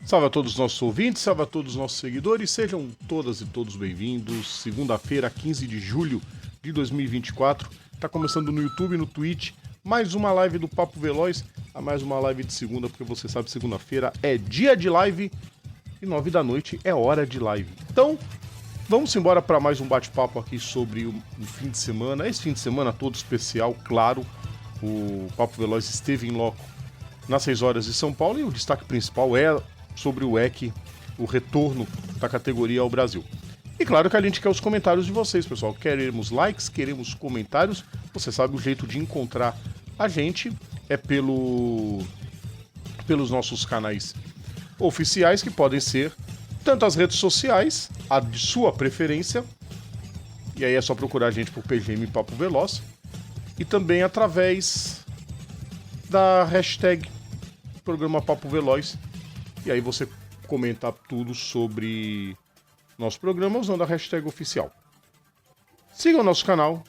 Salve a todos os nossos ouvintes, salve a todos os nossos seguidores, sejam todas e todos bem-vindos. Segunda-feira, 15 de julho de 2024, tá começando no YouTube e no Twitch, mais uma live do Papo Veloz, mais uma live de segunda, porque você sabe, segunda-feira é dia de live e 9 da noite é hora de live. Então, vamos embora para mais um bate-papo aqui sobre o fim de semana, esse fim de semana todo especial, claro, o Papo Veloz esteve em loco nas 6 horas de São Paulo e o destaque principal é sobre o WEC, o retorno da categoria ao Brasil. E claro que a gente quer os comentários de vocês, pessoal. Queremos likes, queremos comentários. Você sabe, o jeito de encontrar a gente é pelos nossos canais oficiais, que podem ser tanto as redes sociais, a de sua preferência, e aí é só procurar a gente por PGM Papo Veloz, e também através da hashtag Programa Papo Veloz. E aí você comenta tudo sobre nosso programa usando a hashtag oficial. Siga o nosso canal,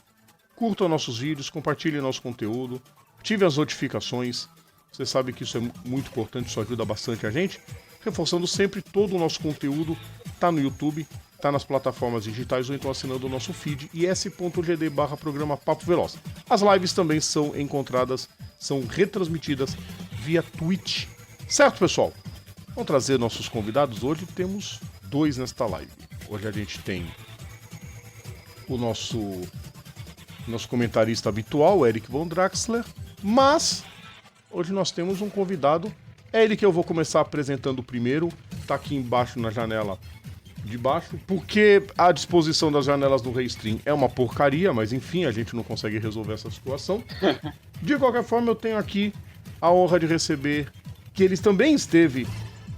curtam nossos vídeos, compartilhem nosso conteúdo, ative as notificações. Você sabe que isso é muito importante, isso ajuda bastante a gente. Reforçando sempre, todo o nosso conteúdo está no YouTube, está nas plataformas digitais ou então assinando o nosso feed is.gd/programa Papo Veloz. As lives também são retransmitidas via Twitch. Certo, pessoal? Vamos trazer nossos convidados. Hoje temos 2 nesta live. Hoje a gente tem o nosso comentarista habitual, Eric Von Draxler, mas hoje nós temos um convidado. É ele que eu vou começar apresentando primeiro. Tá aqui embaixo na janela de baixo, porque a disposição das janelas do Restream é uma porcaria, mas enfim, a gente não consegue resolver essa situação. De qualquer forma, eu tenho aqui a honra de receber que ele também esteve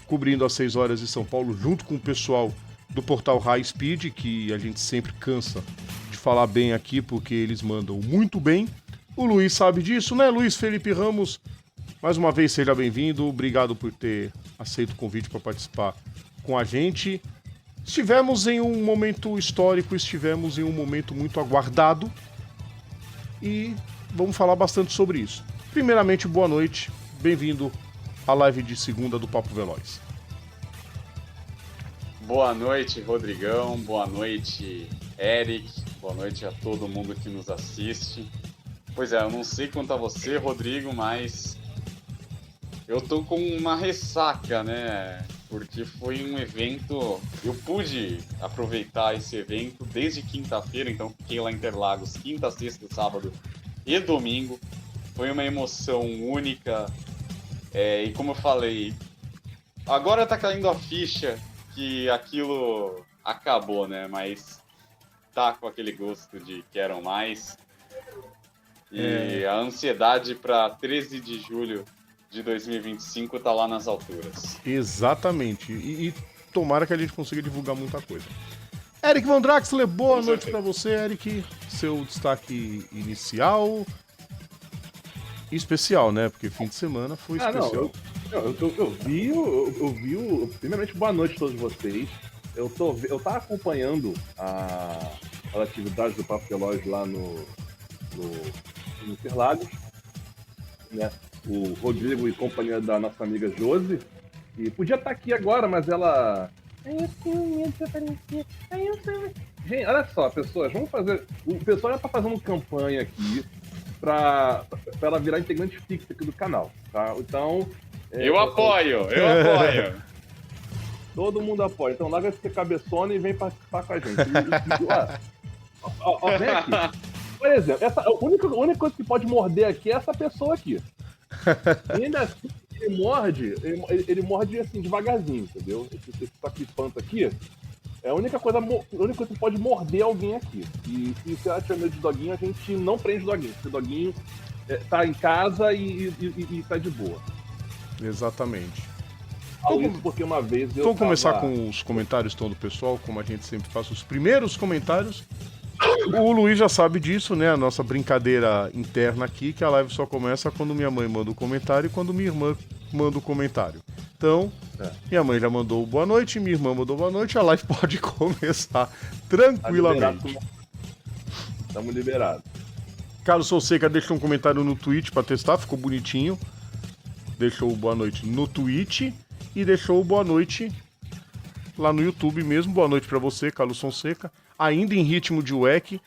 cobrindo as 6 horas de São Paulo, junto com o pessoal do portal High Speed, que a gente sempre cansa de falar bem aqui, porque eles mandam muito bem. O Luiz sabe disso, né? Luiz Felipe Ramos, mais uma vez seja bem-vindo, obrigado por ter aceito o convite para participar com a gente. Estivemos em um momento histórico, estivemos em um momento muito aguardado e vamos falar bastante sobre isso. Primeiramente, boa noite, bem-vindo à live de segunda do Papo Veloz. Boa noite, Rodrigão, boa noite, Eric, boa noite a todo mundo que nos assiste. Pois é, eu não sei quanto a você, Rodrigo, mas eu tô com uma ressaca, né? Porque foi um evento, eu pude aproveitar esse evento desde quinta-feira, então fiquei lá em Interlagos quinta, sexta, sábado e domingo. Foi uma emoção única, e como eu falei, agora tá caindo a ficha que aquilo acabou, né? Mas tá com aquele gosto de quero mais. E a ansiedade para 13 de julho de 2025 tá lá nas alturas. Exatamente. E tomara que a gente consiga divulgar muita coisa. Eric Von Draxler, boa noite para você, Eric. Seu destaque inicial e especial, né? Porque fim de semana foi especial. Eu vi. Primeiramente, boa noite a todos vocês. Eu tava acompanhando as atividades do Papo Veloz lá no Interlagos, né? O Rodrigo e companhia da nossa amiga Josi. E podia estar aqui agora, mas ela. Eu tenho medo de aparecer. Gente, olha só, pessoas, vamos fazer. O pessoal já tá fazendo campanha aqui pra ela virar integrante fixa aqui do canal, tá? Então. Eu apoio! Todo mundo apoia. Então larga esse cabeçona e vem participar com a gente. Vem aqui. Por exemplo, a única coisa que pode morder aqui é essa pessoa aqui. E ainda assim, ele morde assim, devagarzinho, entendeu? Esse sacripanto aqui é a única coisa que pode morder alguém aqui. E se você tiver medo de doguinho, a gente não prende doguinho. Porque doguinho tá em casa e tá de boa. Exatamente. Porque uma vez Vamos começar com os comentários então, do pessoal, como a gente sempre faz os primeiros comentários. O Luiz já sabe disso, né? A nossa brincadeira interna aqui, que a live só começa quando minha mãe manda o comentário e quando minha irmã manda o comentário. Então, minha mãe já mandou boa noite, minha irmã mandou boa noite, a live pode começar tranquilamente. Estamos liberados. Carlos Fonseca deixou um comentário no Twitch pra testar, ficou bonitinho. Deixou boa noite no Twitch. e deixou o boa noite lá no YouTube mesmo. Boa noite pra você, Carlos Fonseca. Ainda em ritmo de WEC.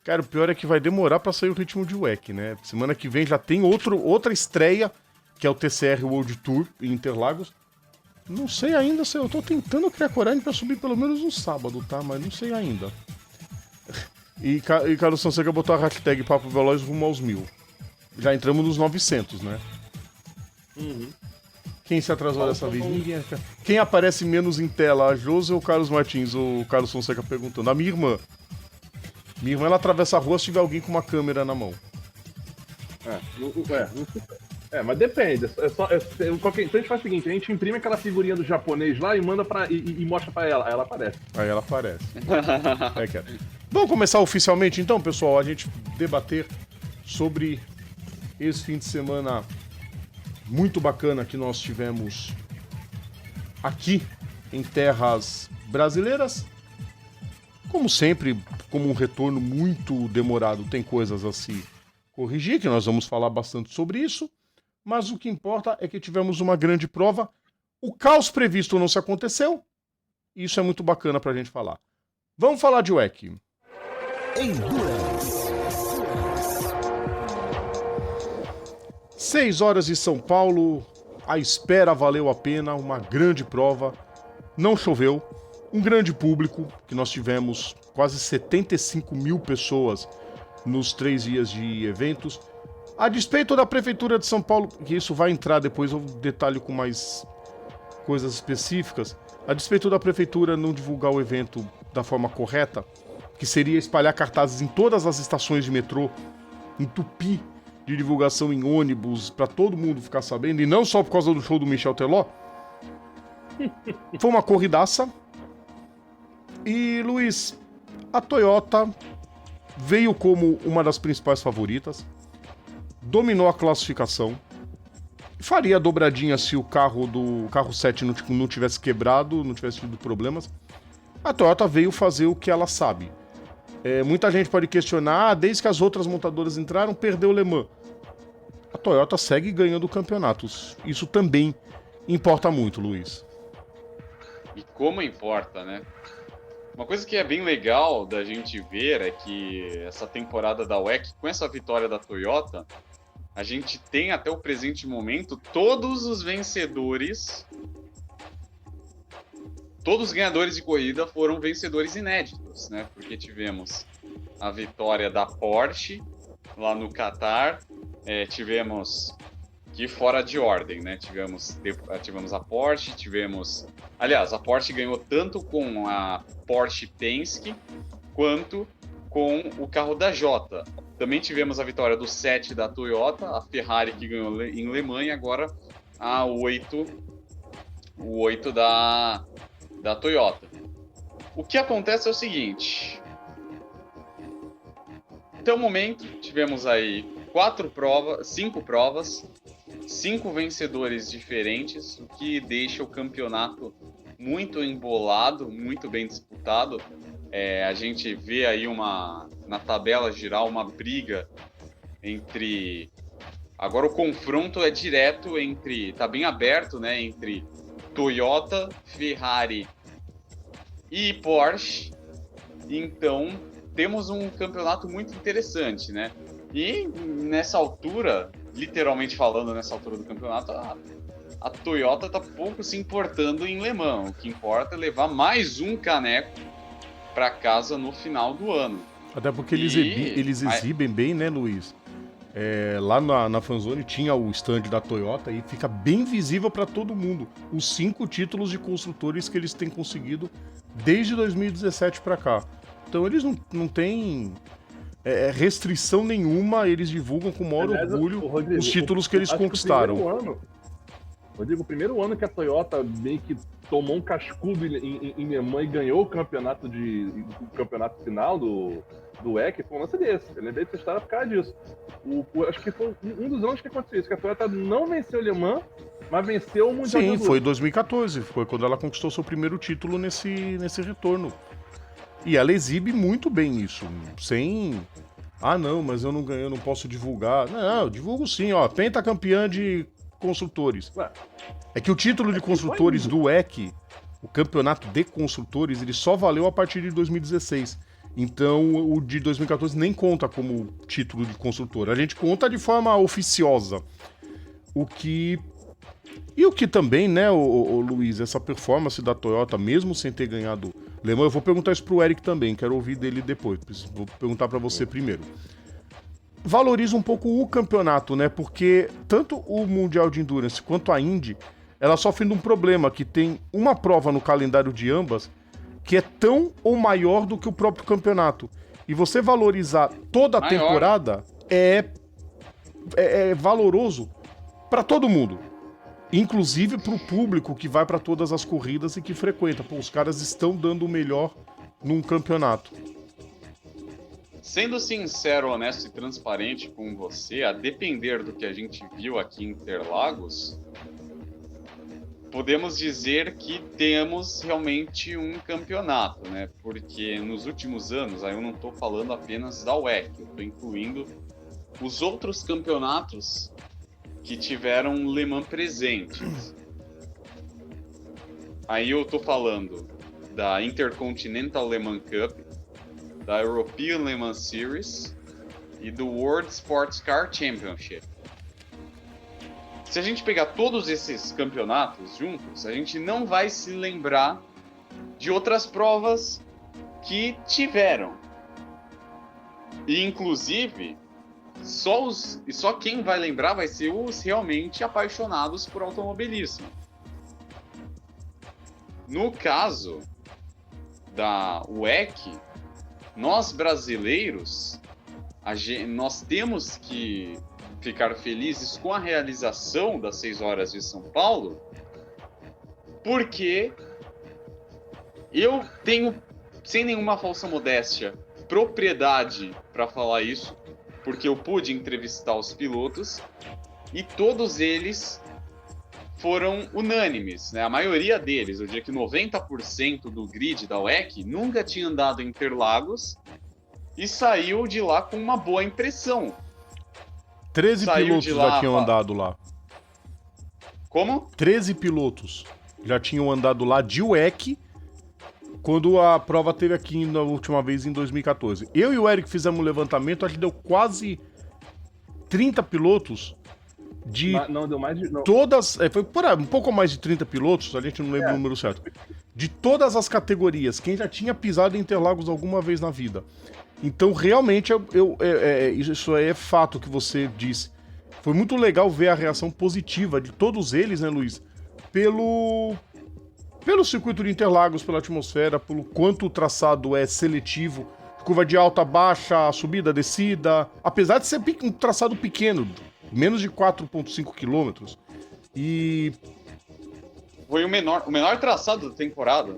Cara, o pior é que vai demorar pra sair o ritmo de WEC, né? Semana que vem já tem outra estreia, que é o TCR World Tour em Interlagos. Não sei ainda se eu tô tentando criar coragem pra subir pelo menos no sábado, tá? Mas não sei ainda. E Carlos Fonseca botou a hashtag Papo Veloz rumo aos 1000. Já entramos nos 900, né? Uhum. Quem se atrasou dessa vez? Ninguém. Quem aparece menos em tela, a Josi ou o Carlos Martins? O Carlos Fonseca perguntando. A minha irmã. Minha irmã, ela atravessa a rua se tiver alguém com uma câmera na mão. Mas depende. Então a gente faz o seguinte, a gente imprime aquela figurinha do japonês lá e manda e mostra pra ela. Aí ela aparece. Aí ela aparece. Vamos começar oficialmente então, pessoal, a gente debater sobre esse fim de semana muito bacana que nós tivemos aqui em terras brasileiras. Como sempre, como um retorno muito demorado, tem coisas a se corrigir, que nós vamos falar bastante sobre isso. Mas o que importa é que tivemos uma grande prova. O caos previsto não se aconteceu. Isso é muito bacana pra gente falar. Vamos falar de WEC. Endurance. 6 horas de São Paulo. A espera valeu a pena. Uma grande prova. Não choveu. Um grande público, que nós tivemos quase 75 mil pessoas nos 3 dias de eventos. A despeito da Prefeitura de São Paulo, que isso vai entrar depois, eu detalho com mais coisas específicas, a despeito da Prefeitura não divulgar o evento da forma correta, que seria espalhar cartazes em todas as estações de metrô, entupir de divulgação em ônibus, para todo mundo ficar sabendo, e não só por causa do show do Michel Teló, foi uma corridaça. E, Luiz, a Toyota veio como uma das principais favoritas, dominou a classificação, faria a dobradinha se o carro 7 não tivesse quebrado, não tivesse tido problemas. A Toyota veio fazer o que ela sabe. Muita gente pode questionar, desde que as outras montadoras entraram, perdeu o Le Mans. A Toyota segue ganhando campeonatos. Isso também importa muito, Luiz. E como importa, né? Uma coisa que é bem legal da gente ver é que essa temporada da WEC, com essa vitória da Toyota, a gente tem até o presente momento todos os vencedores, todos os ganhadores de corrida foram vencedores inéditos, né? Porque tivemos a vitória da Porsche lá no Qatar, tivemos que fora de ordem, né? Tivemos a Porsche, aliás, a Porsche ganhou tanto com a Porsche Penske quanto com o carro da Jota. Também tivemos a vitória do 7 da Toyota, a Ferrari que ganhou em Le Mans e agora o 8 da Toyota. O que acontece é o seguinte. Até o momento, tivemos aí 5 provas, 5 vencedores diferentes, o que deixa o campeonato muito embolado, muito bem disputado. A gente vê aí na tabela geral uma briga entre... Agora o confronto é direto tá bem aberto, né? Entre Toyota, Ferrari e Porsche. Então temos um campeonato muito interessante, né? E nessa altura, literalmente falando, nessa altura do campeonato, a Toyota tá pouco se importando em Le Mans. O que importa é levar mais um caneco para casa no final do ano. Até porque eles exibem bem, né, Luiz? Lá na Fanzone tinha o stand da Toyota e fica bem visível para todo mundo os 5 títulos de construtores que eles têm conseguido desde 2017 para cá. Então eles não têm restrição nenhuma, eles divulgam com o maior orgulho Rodrigo, os títulos que eles conquistaram. O primeiro ano que a Toyota meio que tomou um cascudo em Le Mans e ganhou o campeonato final do WEC, foi um lance desse. Eu lembrei de história por causa disso. Acho que foi um dos anos que aconteceu isso, que a Toyota não venceu Le Mans, mas venceu o Mundial. Sim, foi 2014, foi quando ela conquistou seu primeiro título nesse retorno. E ela exibe muito bem isso, sem... não, mas eu não ganhei, eu não posso divulgar. Não, eu divulgo sim, ó, pentacampeã de construtores. Ué. É que o título de construtores do WEC, o campeonato de construtores, ele só valeu a partir de 2016. Então, o de 2014 nem conta como título de construtor. A gente conta de forma oficiosa. O que também, né, o Luiz, essa performance da Toyota, mesmo sem ter ganhado Le Mans, eu vou perguntar isso pro Eric também, quero ouvir dele depois. Vou perguntar pra você primeiro. Valoriza um pouco o campeonato, né? Porque tanto o Mundial de Endurance quanto a Indy, ela sofrem de um problema, que tem uma prova no calendário de ambas que é tão ou maior do que o próprio campeonato. E você valorizar toda a temporada é valoroso para todo mundo. Inclusive para o público que vai para todas as corridas e que frequenta. Pô, os caras estão dando o melhor num campeonato. Sendo sincero, honesto e transparente com você, a depender do que a gente viu aqui em Interlagos, podemos dizer que temos realmente um campeonato, né? Porque nos últimos anos, aí eu não estou falando apenas da WEC, eu estou incluindo os outros campeonatos que tiveram Le Mans presentes. Aí eu estou falando da Intercontinental Le Mans Cup, da European Le Mans Series e do World Sports Car Championship. Se a gente pegar todos esses campeonatos juntos, a gente não vai se lembrar de outras provas que tiveram. E, inclusive, só quem vai lembrar vai ser os realmente apaixonados por automobilismo. No caso da WEC, nós brasileiros, nós temos que ficar felizes com a realização das 6 horas de São Paulo, porque eu tenho, sem nenhuma falsa modéstia, propriedade para falar isso, porque eu pude entrevistar os pilotos e todos eles foram unânimes, né? A maioria deles, eu diria que 90% do grid da WEC nunca tinha andado em Interlagos e saiu de lá com uma boa impressão. 13 pilotos já tinham andado lá. Como? 13 pilotos já tinham andado lá de WEC quando a prova teve aqui na última vez em 2014. Eu e o Eric fizemos um levantamento, acho que deu quase 30 pilotos de não, deu mais de... Não. todas... foi por aí, um pouco mais de 30 pilotos, a gente não lembra o número certo. De todas as categorias, quem já tinha pisado em Interlagos alguma vez na vida. Então, realmente, isso é fato que você disse. Foi muito legal ver a reação positiva de todos eles, né, Luiz? Pelo circuito de Interlagos, pela atmosfera, pelo quanto o traçado é seletivo. Curva de alta, baixa, subida, descida. Apesar de ser um traçado pequeno, menos de 4,5 quilômetros. E... foi o menor traçado da temporada.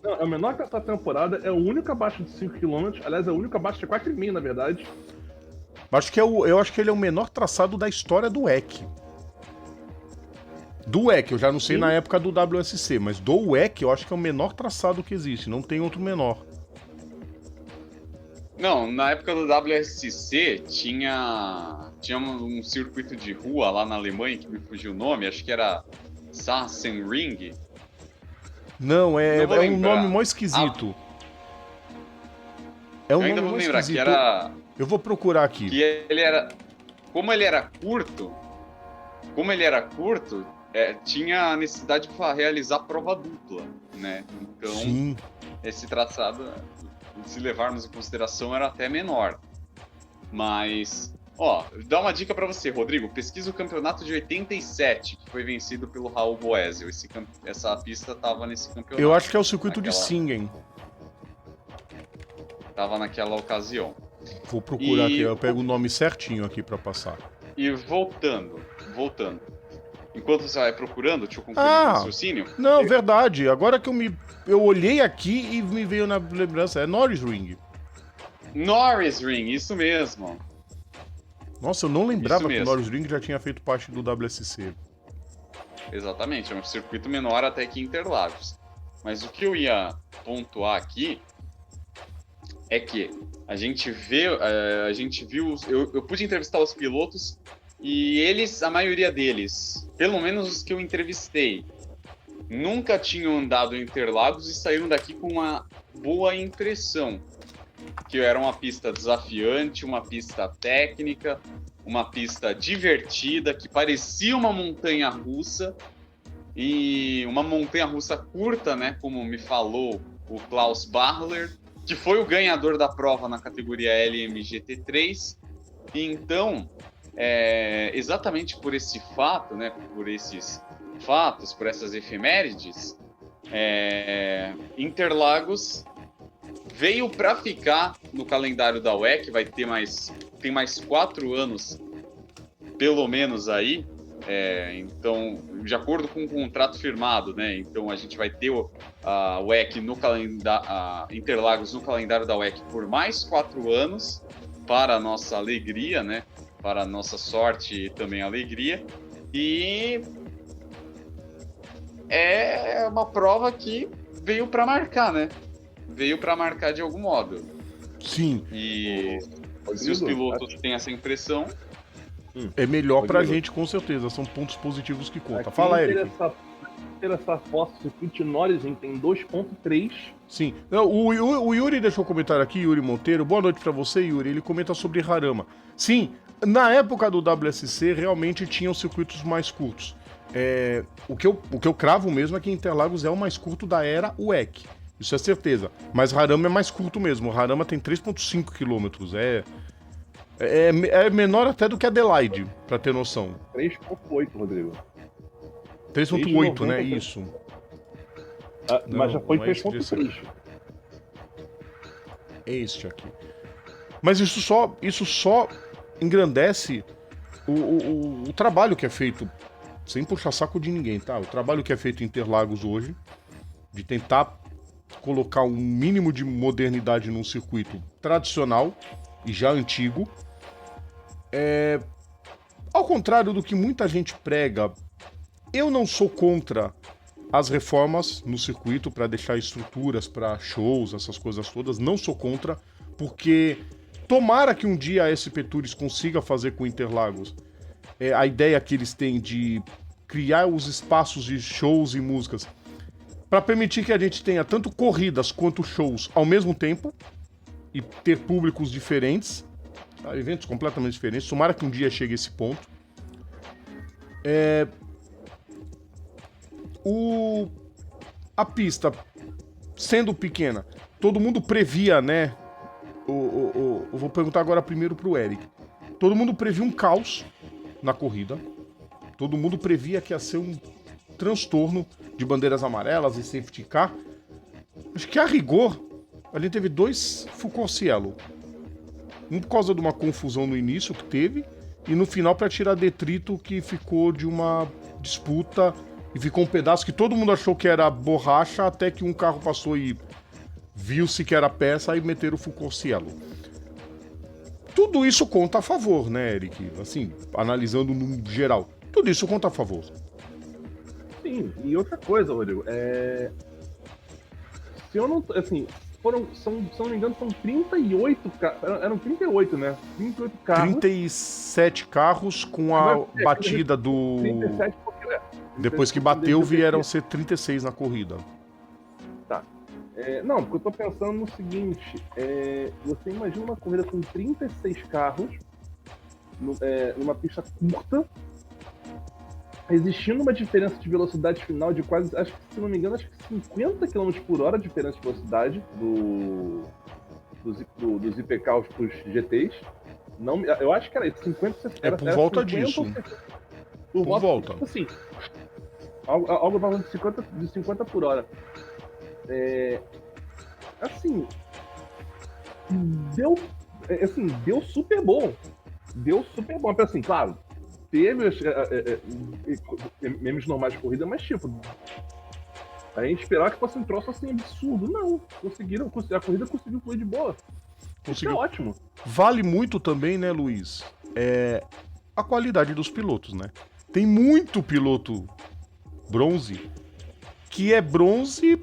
Não, é o menor que essa temporada, é o único abaixo de 5 km, aliás, é o único abaixo de 4,5, na verdade. Eu acho que ele é o menor traçado da história do WEC. Do WEC, eu já não sei na época do WSC, mas do WEC eu acho que é o menor traçado que existe, não tem outro menor. Não, na época do WSC tinha um circuito de rua lá na Alemanha, que me fugiu o nome, acho que era Sachsenring. Não, é um nome mó esquisito. É um ainda nome vou mó lembrar esquisito. que era... Eu vou procurar aqui. Que ele era... Como ele era curto, tinha a necessidade de realizar prova dupla, né? Então, Sim. Esse traçado, se levarmos em consideração, era até menor. Mas, dá uma dica pra você, Rodrigo. Pesquisa o campeonato de 87, que foi vencido pelo Raul Boesel. Essa pista tava nesse campeonato. Eu acho que é o circuito de Singen. Tava naquela ocasião. Vou procurar aqui, eu pego o nome certinho aqui pra passar. E voltando. Enquanto você vai procurando, deixa eu concluir o raciocínio. Não, verdade. Agora que eu olhei aqui e me veio na lembrança, é Norris Ring. Norris Ring, isso mesmo. Nossa, eu não lembrava que o Norris Ring já tinha feito parte do WSC. Exatamente, é um circuito menor até que Interlagos. Mas o que eu ia pontuar aqui é que a gente viu, eu pude entrevistar os pilotos E eles, a maioria deles, pelo menos os que eu entrevistei, nunca tinham andado em Interlagos e saíram daqui com uma boa impressão. Que era uma pista desafiante, uma pista técnica, uma pista divertida, que parecia uma montanha-russa, e uma montanha-russa curta, né, como me falou o Klaus Bachler, que foi o ganhador da prova na categoria LMGT3. E então, exatamente por esse fato, né, por esses fatos, por essas efemérides, Interlagos veio para ficar no calendário da WEC, tem mais 4 anos, pelo menos aí, então, de acordo com o contrato firmado, né, então a gente vai ter a WEC no Interlagos no calendário da WEC por mais 4 anos, para a nossa alegria, né, para a nossa sorte e também alegria, e é uma prova que veio para marcar, né? Veio para marcar de algum modo. Sim. E se os pilotos têm essa impressão... É melhor pra gente, com certeza. São pontos positivos que contam. Fala, Eric. Essa foto do circuito Norris tem 2.3. Sim. O Yuri deixou um comentário aqui, Yuri Monteiro. Boa noite pra você, Yuri. Ele comenta sobre Harama. Sim, na época do WSC, realmente tinham circuitos mais curtos. O que eu cravo mesmo é que Interlagos é o mais curto da era WEC. Isso é certeza. Mas Harama é mais curto mesmo. Harama tem 3,5 quilômetros. É menor até do que Adelaide, pra ter noção. 3,8, Rodrigo. 3,8, né? Isso. Mas já foi 3,3. É este aqui. Mas isso só engrandece o trabalho que é feito, sem puxar saco de ninguém, tá? O trabalho que é feito em Interlagos hoje, de tentar colocar um mínimo de modernidade num circuito tradicional e já antigo. Ao contrário do que muita gente prega, eu não sou contra as reformas no circuito para deixar estruturas para shows, essas coisas todas. Não sou contra, porque tomara que um dia a SP Tours consiga fazer com Interlagos a ideia que eles têm de criar os espaços de shows e músicas para permitir que a gente tenha tanto corridas quanto shows ao mesmo tempo e ter públicos diferentes, tá? Eventos completamente diferentes. Tomara que um dia chegue a esse ponto. A pista sendo pequena, todo mundo previa, né? Eu vou perguntar agora primeiro pro Eric. Todo mundo previa um caos na corrida. Todo mundo previa que ia ser um transtorno de bandeiras amarelas e safety car. Acho que a rigor, a gente teve 2 Foucault-Cielo. Um por causa de uma confusão no início que teve, e no final para tirar detrito que ficou de uma disputa e ficou um pedaço que todo mundo achou que era borracha, até que um carro passou e viu-se que era peça e meteram o Foucault-Cielo. Tudo isso conta a favor, né, Eric? Assim, analisando no geral, tudo isso conta a favor. Sim, e outra coisa, Rodrigo, se eu não, assim, se eu não me engano, são 38 carros, eram 38, né? 38 carros. 37 carros com a batida do... 37 porque, depois que bateu, vieram ser 36 na corrida. Tá. Não, porque eu tô pensando no seguinte, você imagina uma corrida com 36 carros, numa pista curta, existindo uma diferença de velocidade final de quase, acho que, se não me engano, acho que 50 km por hora de diferença de velocidade dos IPKs para os GTs. Não, eu acho que era isso, 50, 60. Por volta disso. Por volta. Tipo assim, algo falando de 50 por hora. Assim, deu super bom. Deu super bom. Assim, claro, teve memes normais de corrida, mas tipo, a gente esperava que fosse um troço assim absurdo. Não, a corrida conseguiu fluir de boa. Isso é ótimo. Vale muito também, né, Luiz? A qualidade dos pilotos, né? Tem muito piloto bronze que é bronze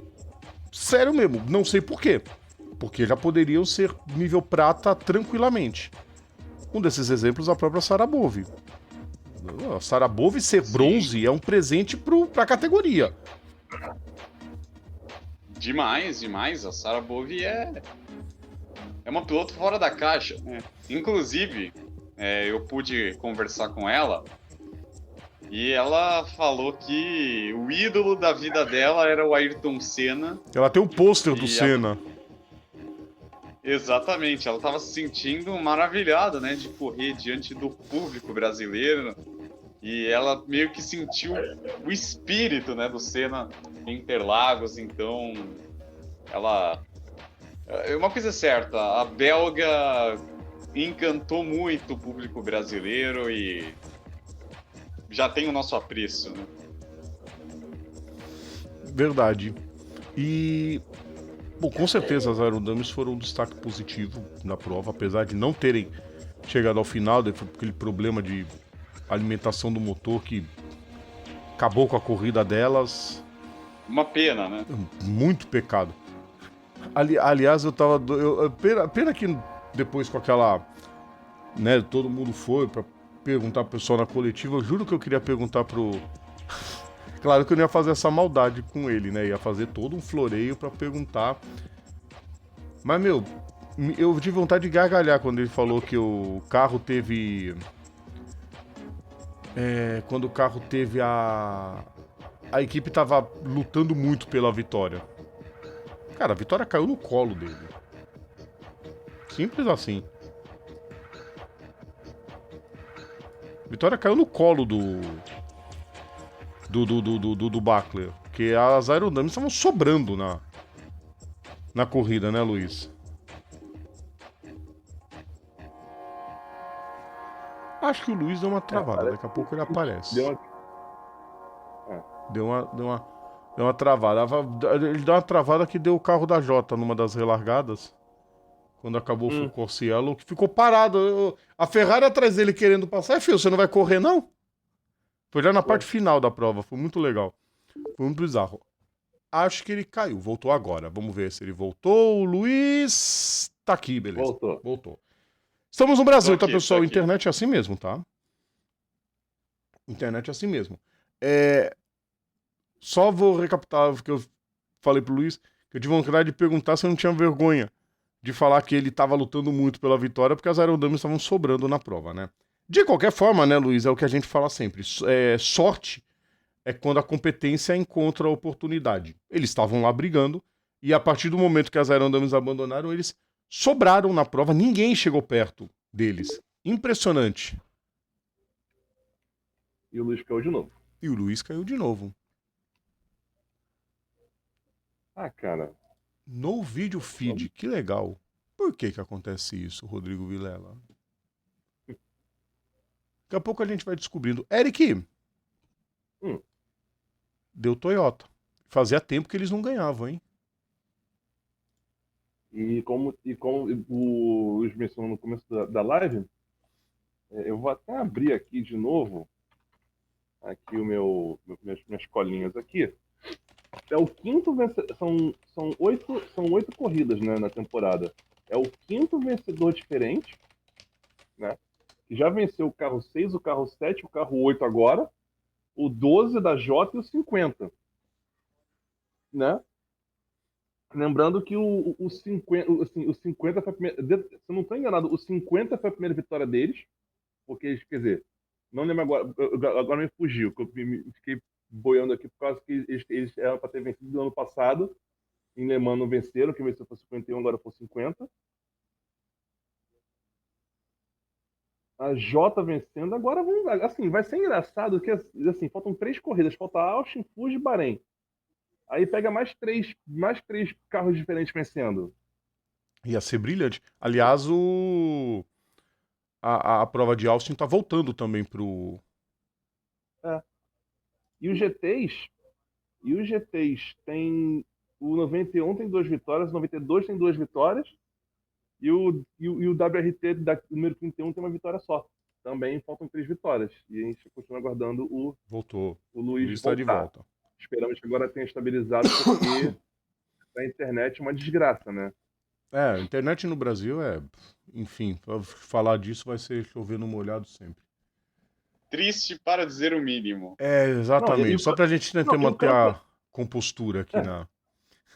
sério mesmo. Não sei por quê. Porque já poderiam ser nível prata tranquilamente. Um desses exemplos é a própria Sarah Bove. A Sarabov ser bronze é um presente pra categoria. Demais, demais. A Sarabov é uma piloto fora da caixa, né? Inclusive, eu pude conversar com ela e ela falou que o ídolo da vida dela era o Ayrton Senna. Ela tem o pôster do E Senna. Exatamente, ela estava se sentindo maravilhada, né, de correr diante do público brasileiro. E ela meio que sentiu o espírito, né, do Senna em Interlagos. Então, uma coisa é certa, a belga encantou muito o público brasileiro e já tem o nosso apreço, né? Verdade. E, bom, com certeza as aerodames foram um destaque positivo na prova, apesar de não terem chegado ao final, aquele problema de alimentação do motor que acabou com a corrida delas. Uma pena, né? Muito pecado. Aliás, pena que depois com aquela, né, todo mundo foi pra perguntar pro pessoal na coletiva. Eu juro que eu queria perguntar pro... Claro que eu não ia fazer essa maldade com ele, né? Ia fazer todo um floreio pra perguntar. Mas, meu, eu tive vontade de gargalhar quando ele falou que o carro teve... quando o carro teve a equipe tava lutando muito pela vitória. Cara, a vitória caiu no colo dele. Simples assim. A vitória caiu no colo do Buckler. Porque as aerodames estavam sobrando na corrida, né, Luiz? Acho que o Luiz deu uma travada. Daqui a pouco ele aparece. Deu uma travada. Ele deu uma travada que deu o carro da Jota numa das relargadas. Quando acabou o Foucault Cielo, que ficou parado. A Ferrari atrás dele querendo passar. Filho, você não vai correr, não? Foi já na parte final da prova. Foi muito legal. Foi muito bizarro. Acho que ele caiu. Voltou agora. Vamos ver se ele voltou. O Luiz tá aqui, beleza. Voltou. Estamos no Brasil, tá, pessoal? Internet é assim mesmo, tá? Internet é assim mesmo. Só vou recapitular o que eu falei pro Luiz, que eu tive vontade de perguntar se eu não tinha vergonha de falar que ele tava lutando muito pela vitória, porque as aerodames estavam sobrando na prova, né? De qualquer forma, né, Luiz, é o que a gente fala sempre. Sorte é quando a competência encontra a oportunidade. Eles estavam lá brigando, e a partir do momento que as aerodames abandonaram, eles sobraram na prova, ninguém chegou perto deles. Impressionante. E o Luiz caiu de novo. E o Luiz caiu de novo. Ah, cara. No vídeo feed, que legal. Por que acontece isso, Rodrigo Vilela? Daqui a pouco a gente vai descobrindo. Eric, deu Toyota. Fazia tempo que eles não ganhavam, hein? E como o Luiz mencionou no começo da live, eu vou até abrir aqui de novo aqui minhas colinhas aqui. É o quinto vencedor. São oito corridas, né, na temporada. É o quinto vencedor diferente, né? Que já venceu o carro 6, o carro 7, o carro 8 agora, o 12 da Jota e o 50. Né? Lembrando que o 50 foi a primeira. Se eu não estou enganado, o 50 foi a primeira vitória deles. Porque eles, quer dizer, não lembro agora. Agora me fugiu, que eu fiquei boiando aqui por causa que eles eram para ter vencido no ano passado. Em Le Mans não venceram, que venceu foi 51, agora foi 50. A Jota vencendo, agora vamos. Assim, vai ser engraçado que assim, faltam 3 corridas, falta Austin, Fuji e Bahrein. Aí pega mais três carros diferentes vencendo. Ia ser brilhante. Aliás, a prova de Austin tá voltando também pro... E os GTs tem... O 91 tem 2 vitórias, o 92 tem 2 vitórias, e o WRT número 31 tem uma vitória só. Também faltam 3 vitórias. E a gente continua aguardando o Luiz está de volta. Esperamos que agora tenha estabilizado, porque a internet é uma desgraça, né? A internet no Brasil enfim, pra falar disso vai ser chover no molhado sempre. triste para dizer o mínimo. Exatamente. Só pra gente tentar manter a compostura aqui na...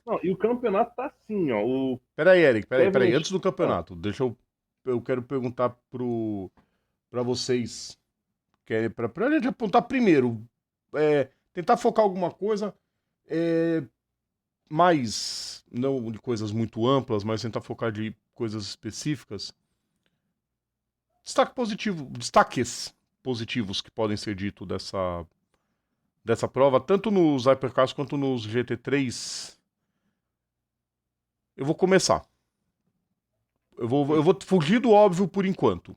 Não, e o campeonato tá assim, ó. O Peraí, Eric, peraí. Kevin... Antes do campeonato, eu quero perguntar pra vocês, pra gente apontar primeiro, tentar focar alguma coisa, mais, não de coisas muito amplas, mas tentar focar de coisas específicas. Destaques positivos que podem ser dito dessa prova, tanto nos Hypercars quanto nos GT3. Eu vou começar. Eu vou fugir do óbvio por enquanto.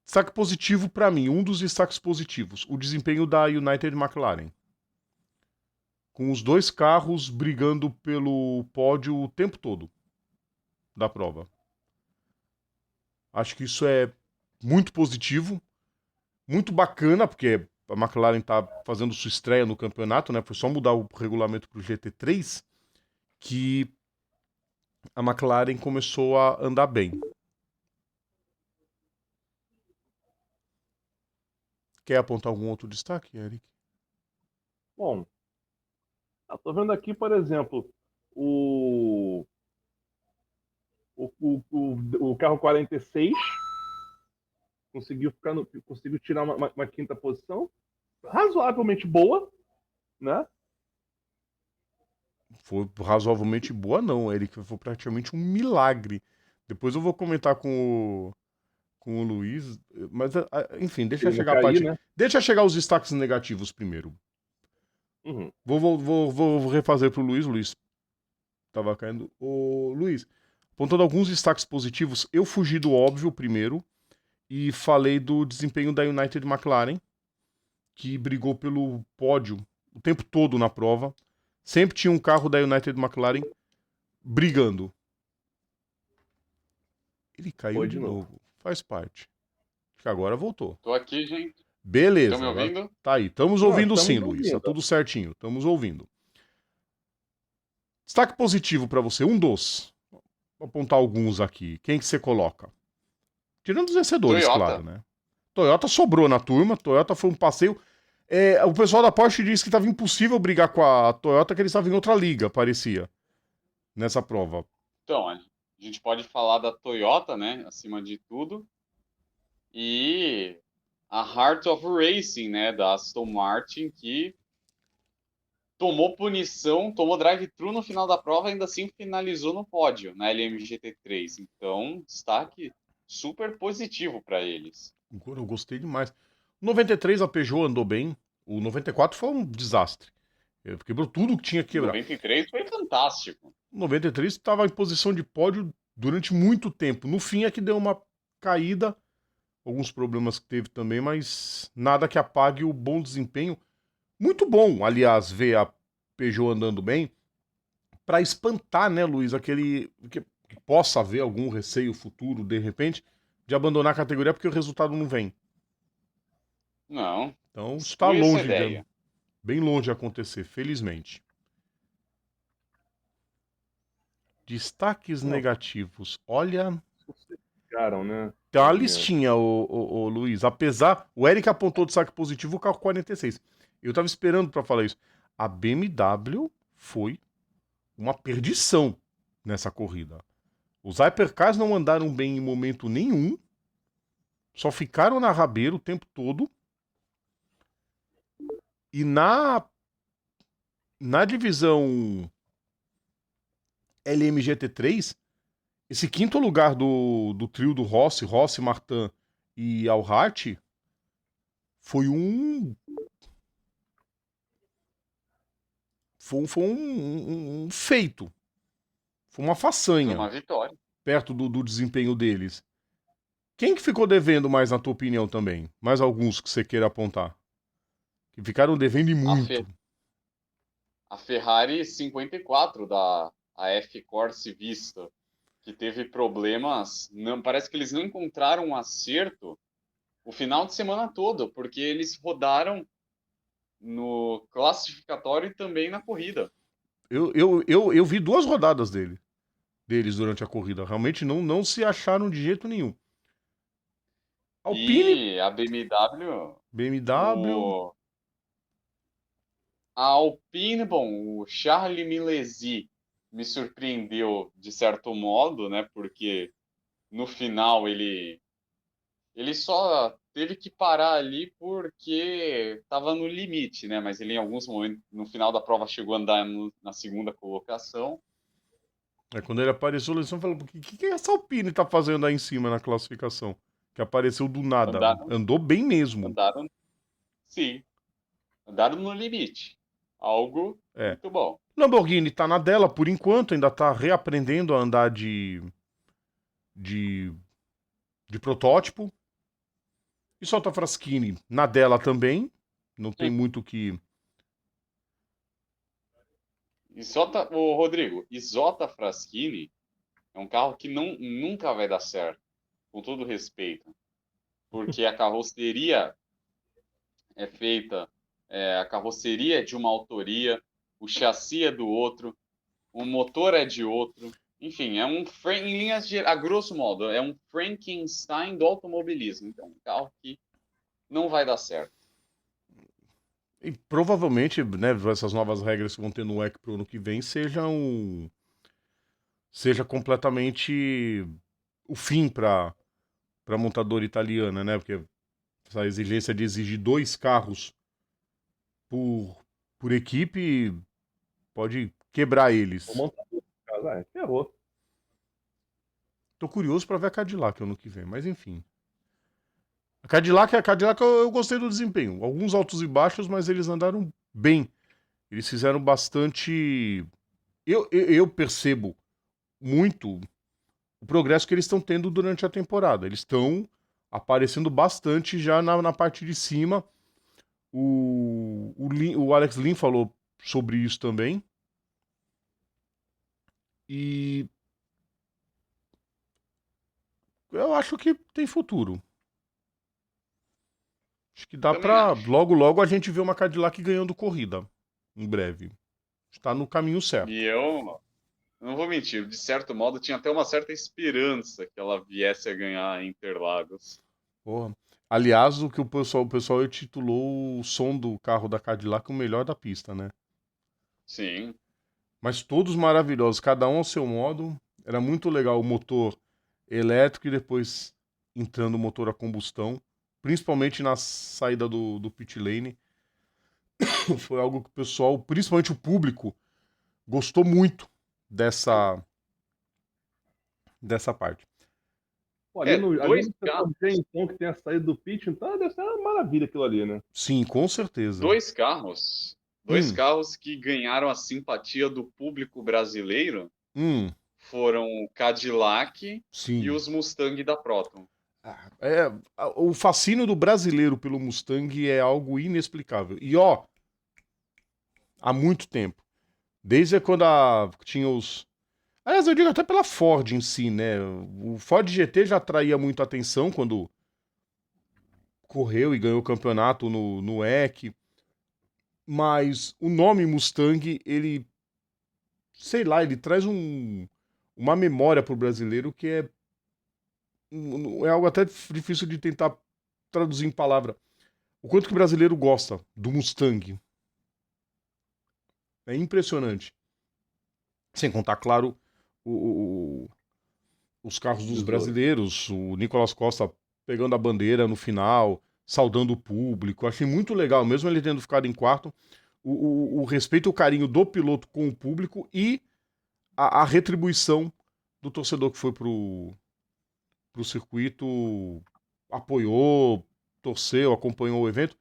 Destaque positivo pra mim, um dos destaques positivos, o desempenho da United McLaren. Com os dois carros brigando pelo pódio o tempo todo da prova. Acho que isso é muito positivo, muito bacana, porque a McLaren está fazendo sua estreia no campeonato, né? Foi só mudar o regulamento para o GT3 que a McLaren começou a andar bem. Quer apontar algum outro destaque, Eric? Bom, eu tô vendo aqui, por exemplo, o carro 46 conseguiu tirar uma quinta posição razoavelmente boa, né? Foi razoavelmente boa, não, Eric. Foi praticamente um milagre. Depois eu vou comentar com o Luiz, mas enfim, deixa chegar a parte. Né? Deixa chegar os destaques negativos primeiro. Uhum. Vou refazer pro Luiz. Luiz tava caindo. Ô, Luiz, apontando alguns destaques positivos, eu fugi do óbvio primeiro e falei do desempenho da United McLaren, que brigou pelo pódio o tempo todo na prova. Sempre tinha um carro da United McLaren brigando. Ele caiu de novo. Faz parte. Acho que agora voltou. Tô aqui, gente. Beleza. Estão me ouvindo? Tá aí. Estamos ouvindo sim, Luiz. Tá tudo certinho. Estamos ouvindo. Destaque positivo pra você. Um dos. Vou apontar alguns aqui. Quem que você coloca? Tirando os vencedores, Toyota. claro, né? Toyota sobrou na turma. Toyota foi um passeio. O pessoal da Porsche disse que estava impossível brigar com a Toyota, que eles estavam em outra liga, parecia. Nessa prova. Então, a gente pode falar da Toyota, né? Acima de tudo. E a Heart of Racing, né? Da Aston Martin, que tomou punição, tomou drive-thru no final da prova e ainda assim finalizou no pódio, na LMGT3. Então, destaque super positivo para eles. Eu gostei demais. O 93 a Peugeot andou bem. O 94 foi um desastre. Quebrou tudo que tinha que quebrar. O 93 foi fantástico. O 93 estava em posição de pódio durante muito tempo. No fim é que deu uma caída. Alguns problemas que teve também, mas nada que apague o bom desempenho. Muito bom, aliás, ver a Peugeot andando bem. Para espantar, né, Luiz, aquele que possa haver algum receio futuro, de repente, de abandonar a categoria porque o resultado não vem. Não. Então está longe, bem longe de acontecer, felizmente. Destaques negativos. Olha, né? tem uma listinha, o Luiz. Apesar, o Eric apontou destaque positivo o carro 46. Eu tava esperando para falar isso. A BMW foi uma perdição nessa corrida. Os Hypercars não andaram bem em momento nenhum. Só ficaram na rabeira o tempo todo. E na divisão LMGT3, esse quinto lugar do trio do Rossi, Martin e Alhart, foi um feito. Foi uma façanha. Foi uma vitória. Perto do desempenho deles. Quem que ficou devendo mais, na tua opinião, também? Mais alguns que você queira apontar? Que ficaram devendo e muito. A Ferrari 54 da F-Corse Vista, que teve problemas. Não, parece que eles não encontraram um acerto o final de semana todo, porque eles rodaram no classificatório e também na corrida. Eu vi 2 rodadas deles durante a corrida. Realmente não se acharam de jeito nenhum. Alpine, E a BMW. a Alpine, bom, o Charles Milesi me surpreendeu de certo modo, né? Porque no final ele só teve que parar ali porque estava no limite, né? Mas ele em alguns momentos, no final da prova, chegou a andar na segunda colocação. Quando ele apareceu, o Luizão falou: o que essa Alpine tá fazendo aí em cima na classificação? Que apareceu do nada. Andaram, Andou bem mesmo. andaram, sim, andaram no limite. Algo É. muito bom. Lamborghini tá na dela por enquanto, ainda tá reaprendendo a andar de, de protótipo. E solta Fraschini na dela também. Não tem muito o que. Ô, Rodrigo, Isota Fraschini é um carro que nunca vai dar certo, com todo respeito, porque a carroceria é feita, a carroceria é de uma autoria, o chassi é do outro, o motor é de outro. Enfim, em linhas a grosso modo, é um Frankenstein do automobilismo. Então, um carro que não vai dar certo. E provavelmente, né, essas novas regras que vão ter no WEC pro ano que vem seja completamente o fim para montadora italiana, né? Porque essa exigência de exigir 2 carros por, por equipe pode quebrar Vou eles. montar tudo, cara. Ferrou. Tô curioso para ver a Cadillac ano que vem, mas enfim. A Cadillac eu gostei do desempenho. Alguns altos e baixos, mas eles andaram bem. Eles fizeram bastante. Eu percebo muito o progresso que eles estão tendo durante a temporada. Eles estão aparecendo bastante já na parte de cima. O Alex Lin falou sobre isso também. E eu acho que tem futuro. Acho que dá Também pra acho. logo logo a gente ver uma Cadillac ganhando corrida. Em breve. Está no caminho E certo. eu não vou mentir, de certo modo, tinha até uma certa esperança que ela viesse a ganhar em Interlagos. Porra. Aliás, o pessoal intitulou o som do carro da Cadillac o melhor da pista, né? Sim, Mas todos maravilhosos, cada um ao seu modo. Era muito legal o motor elétrico e depois entrando o motor a combustão, principalmente na saída do pit lane. Foi algo que o pessoal, principalmente o público, gostou muito dessa parte. Pô, é, ali dois no setor carros, G, então, que tem a saída do pit, então deve ser uma maravilha aquilo ali, né? Sim, com certeza. dois carros, dois Hum, carros que ganharam a simpatia do público brasileiro hum, foram o Cadillac e sim. os Mustang da Proton. O fascínio do brasileiro pelo Mustang é algo inexplicável. E ó, há muito tempo. Desde quando tinha os. Aliás, eu digo até pela Ford em si, né? O Ford GT já atraía muita atenção quando correu e ganhou o campeonato no WEC. Mas o nome Mustang, ele. Sei lá, ele traz uma memória pro brasileiro que é algo até difícil de tentar traduzir em palavra. O quanto que o brasileiro gosta do Mustang. É impressionante. Sem contar, claro, o- o- os carros dos 18. brasileiros, o Nicolas Costa pegando a bandeira no final, saudando o público. Achei muito legal, mesmo ele tendo ficado em quarto, o respeito e o carinho do piloto com o público e a retribuição do torcedor que foi pro circuito, apoiou, torceu, acompanhou o evento.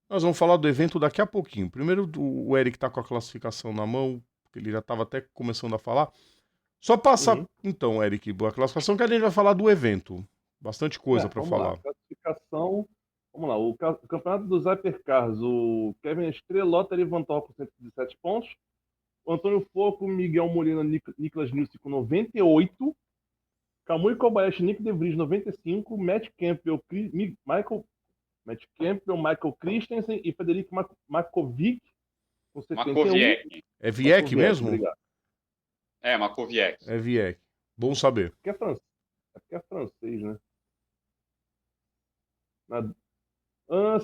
Nós vamos falar do evento daqui a pouquinho. Primeiro, o Eric tá com a classificação na mão, porque ele já estava até começando a falar. Só passar, Uhum. então, Eric, a classificação que a gente vai falar do evento. Bastante coisa para Vamos lá. falar. Classificação. Vamos lá. O campeonato dos Hypercars. O Kevin Estrelota levantou com 117 pontos. O Antônio Foco, Miguel Molina, Nicolas Nilsson com 98. Kamui Kobayashi, Nick De Vries, 95. Michael Christensen e Federico Makovic com 71. Makoviec. É Vieck Makoviec, mesmo? obrigado. Makoviec. É Vieck. Bom saber. É porque é francês, né?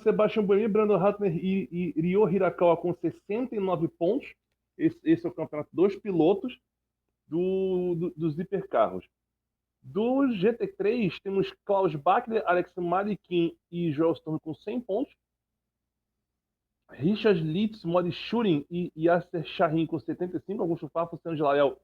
Sebastian Buemi, Brandon Ratner e Ryo Hirakawa com 69 pontos. Esse é o campeonato dos pilotos dos hipercarros. Do GT3, temos Klaus Bachler, Alex Malikin e Joel Storm com 100 pontos. Richard Litz, Mori Schurin e Yasser Shahin com 75. Augusto Fafo, Sérgio Lael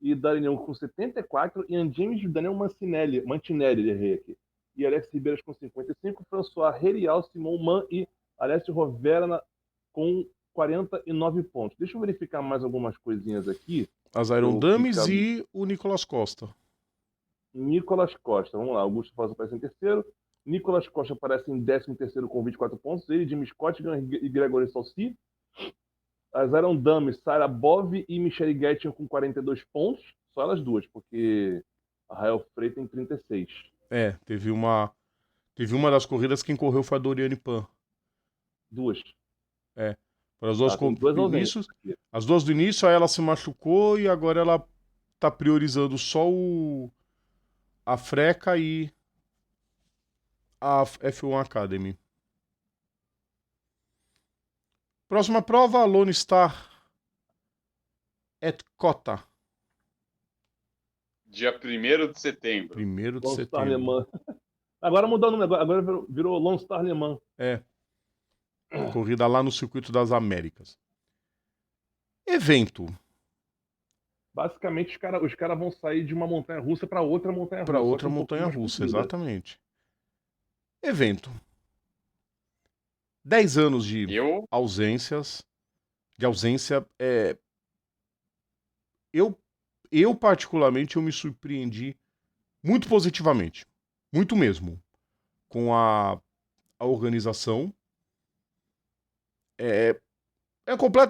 e Daniel com 74. Ian James e Daniel Mantinelli, errei aqui. E Alex Ribeiras com 55. François Herial, Simon Mann e Alessio Rovera com 49 pontos. Deixa eu verificar mais algumas coisinhas aqui. As Iron Dummies e o Nicolas Costa. Nicolas Costa, vamos lá. Augusto Fafo aparece em terceiro. Nicolas Costa aparece em 13º com 24 pontos. Ele, Jimmy Scott e Gregory Salsi. As Iron Dummies, Sarah Bove e Michelle Gettin com 42 pontos. Só elas duas, porque a Rael Frey tem 36. Teve uma das corridas que quem correu foi a Doriane Pan. Duas. As duas as duas do início, aí ela se machucou e agora ela tá priorizando só a Freca e a F1 Academy. Próxima prova, Lone Star at Cota. Dia 1º de setembro. 1º de Lone Star setembro. Alemã. Agora mudou o nome, agora virou Lone Star Alemã. Corrida lá no Circuito das Américas. Evento. Basicamente, os cara vão sair de uma montanha-russa para outra montanha-russa. Para outra montanha-russa, exatamente. Evento. 10 anos de ausência. Eu particularmente, eu me surpreendi muito positivamente. Muito mesmo. Com a organização. É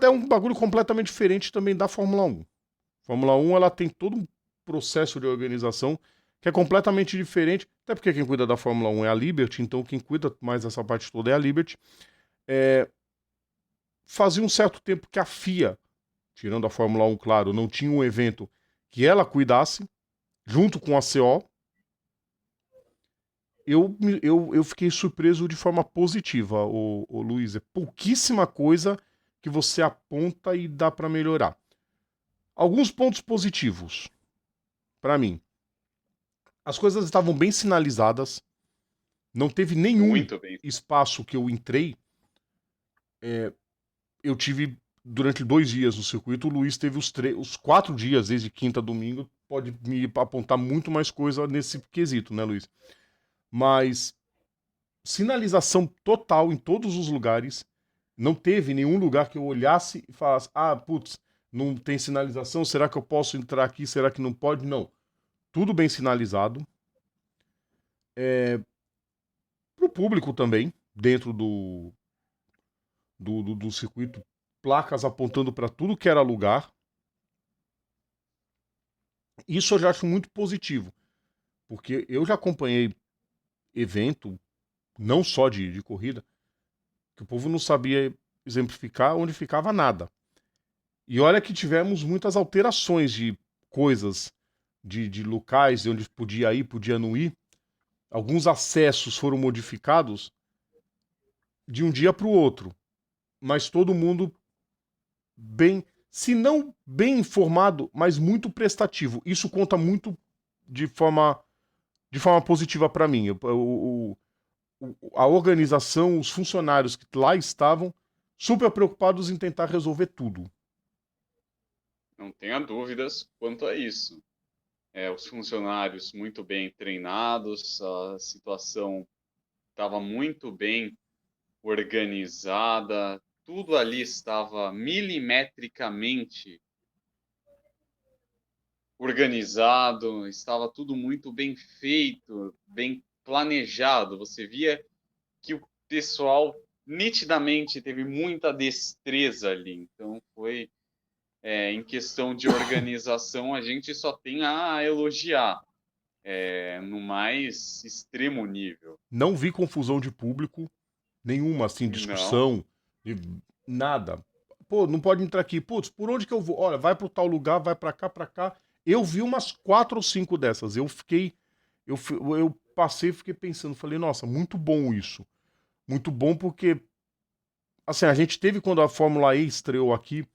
um bagulho completamente diferente também da Fórmula 1. Fórmula 1, ela tem todo um processo de organização que é completamente diferente, até porque quem cuida da Fórmula 1 é a Liberty, então quem cuida mais dessa parte toda é a Liberty. Fazia um certo tempo que a FIA, tirando a Fórmula 1, claro, não tinha um evento que ela cuidasse, junto com a CO. Eu fiquei surpreso de forma positiva, o Luiz. É pouquíssima coisa que você aponta e dá para melhorar. Alguns pontos positivos, para mim. As coisas estavam bem sinalizadas. Não teve nenhum espaço que eu entrei. Eu tive durante 2 dias no circuito. O Luiz teve os 4 dias, desde quinta a domingo. Pode me apontar muito mais coisa nesse quesito, né, Luiz? Mas sinalização total em todos os lugares. Não teve nenhum lugar que eu olhasse e falasse: não tem sinalização, será que eu posso entrar aqui, será que não pode? Não. Tudo bem sinalizado. Para o público também, dentro do circuito, placas apontando para tudo que era lugar. Isso eu já acho muito positivo, porque eu já acompanhei evento, não só de corrida, que o povo não sabia exemplificar onde ficava nada. E olha que tivemos muitas alterações de coisas, de locais, de onde podia ir, podia não ir. Alguns acessos foram modificados de um dia para o outro. Mas todo mundo bem, se não bem informado, mas muito prestativo. Isso conta muito de forma positiva para mim. A organização, os funcionários que lá estavam, super preocupados em tentar resolver tudo. Não tenha dúvidas quanto a isso. Os funcionários muito bem treinados, a situação estava muito bem organizada, tudo ali estava milimetricamente organizado, estava tudo muito bem feito, bem planejado. Você via que o pessoal nitidamente teve muita destreza ali. Então foi, em questão de organização, a gente só tem a elogiar, no mais extremo nível. Não vi confusão de público, nenhuma, assim, discussão, nada. Pô, não pode entrar aqui. Putz, por onde que eu vou? Olha, vai pro tal lugar, vai pra cá, pra cá. Eu vi umas 4 ou 5 dessas. Eu passei e fiquei pensando, falei, nossa, muito bom isso. Muito bom porque, assim, a gente teve, quando a Fórmula E estreou aqui,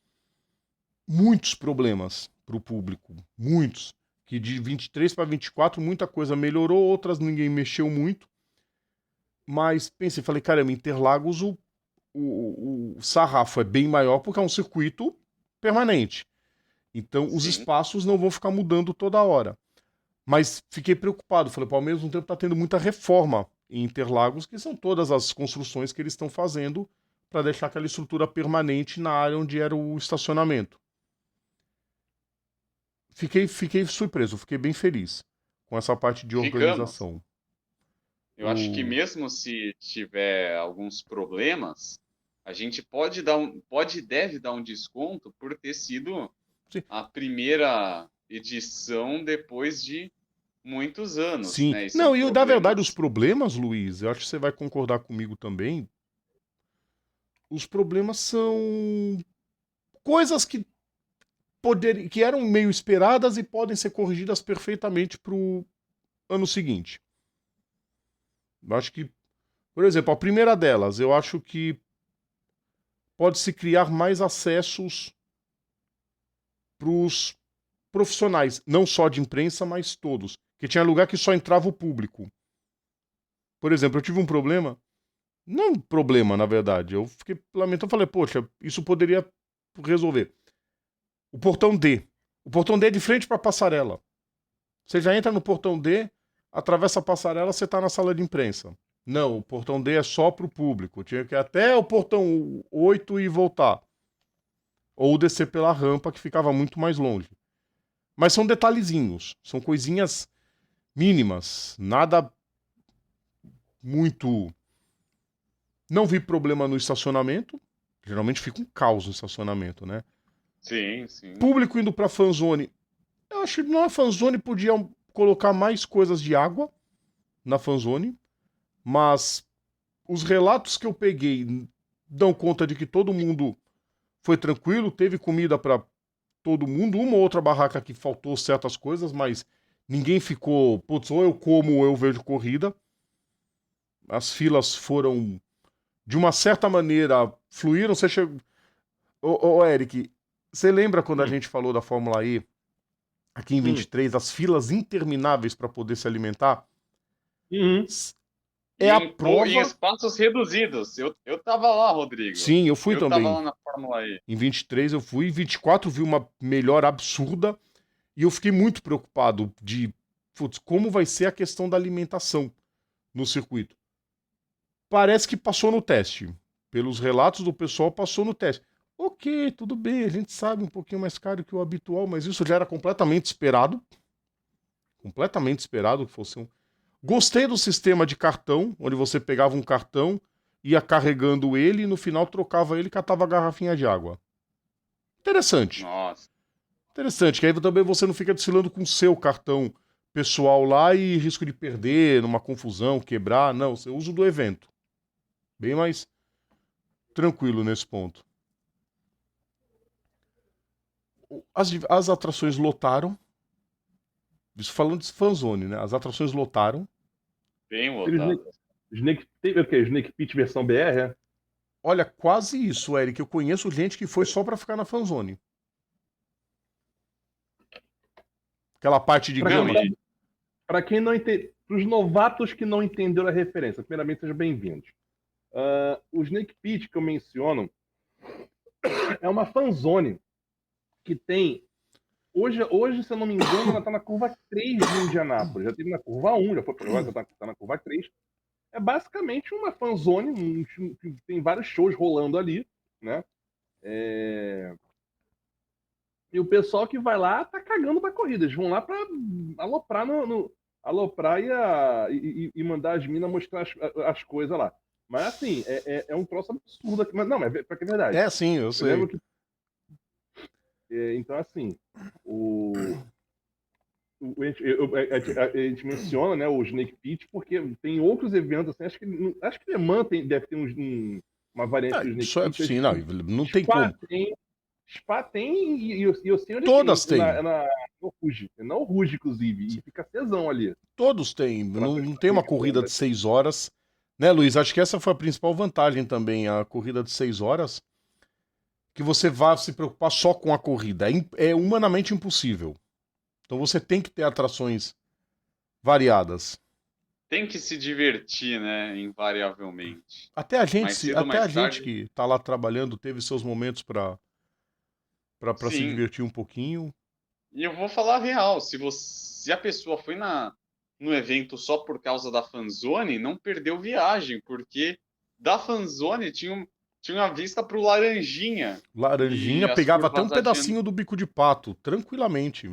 muitos problemas para o público, muitos. Que de 23 para 24 muita coisa melhorou, outras ninguém mexeu muito. Mas pensei, falei, caramba, Interlagos o sarrafo é bem maior porque é um circuito permanente. Então os Sim. espaços não vão ficar mudando toda hora. Mas fiquei preocupado, falei, pô, ao mesmo tempo está tendo muita reforma em Interlagos, que são todas as construções que eles estão fazendo para deixar aquela estrutura permanente na área onde era o estacionamento. Fiquei surpreso, fiquei bem feliz com essa parte de organização. Eu acho que mesmo se tiver alguns problemas, a gente pode e deve dar um desconto por ter sido Sim. a primeira edição depois de muitos anos. Sim. Né? E Não, e na verdade os problemas, Luiz, eu acho que você vai concordar comigo também. Os problemas são coisas que eram meio esperadas e podem ser corrigidas perfeitamente para o ano seguinte. Eu acho que, por exemplo, a primeira delas, eu acho que pode-se criar mais acessos para os profissionais, não só de imprensa, mas todos. Que tinha lugar que só entrava o público. Por exemplo, eu tive um problema, não um problema, na verdade, eu fiquei lamentando, falei, poxa, isso poderia resolver. O portão D. O portão D é de frente para a passarela. Você já entra no portão D, atravessa a passarela, você está na sala de imprensa. Não, o portão D é só para o público. Tinha que ir até o portão 8 e voltar. Ou descer pela rampa, que ficava muito mais longe. Mas são detalhezinhos, são coisinhas mínimas, nada muito... Não vi problema no estacionamento, geralmente fica um caos no estacionamento, né? Sim, sim. Público indo pra fanzone. Eu acho que na fanzone podiam colocar mais coisas de água na fanzone, mas os relatos que eu peguei dão conta de que todo mundo foi tranquilo, teve comida pra todo mundo, uma ou outra barraca que faltou certas coisas, mas ninguém ficou, putz, ou eu como ou eu vejo corrida. As filas foram, de uma certa maneira, fluíram. Você chegou... Ô, Eric, você lembra quando a gente falou da Fórmula E, aqui em 23, as filas intermináveis para poder se alimentar? É a prova... Em espaços reduzidos. Eu tava lá, Rodrigo. Sim, eu fui também. Eu tava lá na Fórmula E. Em 23 eu fui, em 24 vi uma melhora absurda, e eu fiquei muito preocupado de, putz, como vai ser a questão da alimentação no circuito. Parece que passou no teste. Pelos relatos do pessoal, passou no teste. Ok, tudo bem, a gente sabe um pouquinho mais caro que o habitual, mas isso já era completamente esperado. Completamente esperado que fosse um... Gostei do sistema de cartão, onde você pegava um cartão, ia carregando ele e no final trocava ele e catava a garrafinha de água. Interessante. Nossa. Interessante, que aí também você não fica desfilando com o seu cartão pessoal lá e risco de perder, numa confusão, quebrar. Não, você usa o do evento. Bem mais tranquilo nesse ponto. As atrações lotaram. Isso falando de fanzone, né? As atrações lotaram. Bem lotado. Snake Pit versão BR, é? Olha, quase isso, Eric. Eu conheço gente que foi só pra ficar na fanzone. Aquela parte de grama. Para quem não entende, para os novatos que não entenderam a referência, primeiramente sejam bem-vindos. O Snake Pit que eu menciono é uma fanzone que tem. Hoje, se eu não me engano, ela está na curva 3 de Indianápolis. Já teve na curva 1, já foi para agora, está na curva 3. É basicamente uma fanzone que tem vários shows rolando ali, né? E o pessoal que vai lá tá cagando pra corrida. Eles vão lá pra aloprar aloprar e mandar as minas mostrar as coisas lá. Mas assim, é um troço absurdo aqui. Mas não, é pra que é verdade. É, sim, eu sei. Então, assim, a gente menciona, né, o Snake Pit porque tem outros eventos, assim, acho que Le Mans deve ter uma variante do Snake Pit. Sim, não tem como. Spa tem e eu sei onde Todas tem. têm. No Ruge. Não o Ruge, inclusive. E fica tesão ali. Todos têm. Aquela Não tem uma coisa corrida de 6 horas. Né, Luiz? Acho que essa foi a principal vantagem também, a corrida de 6 horas. Que você vá se preocupar só com a corrida. É humanamente impossível. Então você tem que ter atrações variadas. Tem que se divertir, né? Invariavelmente. Até a gente, Mais cedo ou até a mais gente tarde. que tá lá trabalhando teve seus momentos para se Sim. divertir um pouquinho. E eu vou falar a real, se a pessoa foi no evento só por causa da fanzone, não perdeu viagem, porque da fanzone tinha uma vista pro Laranjinha. E Laranjinha as pegava até um curvas pedacinho do bico de pato, tranquilamente.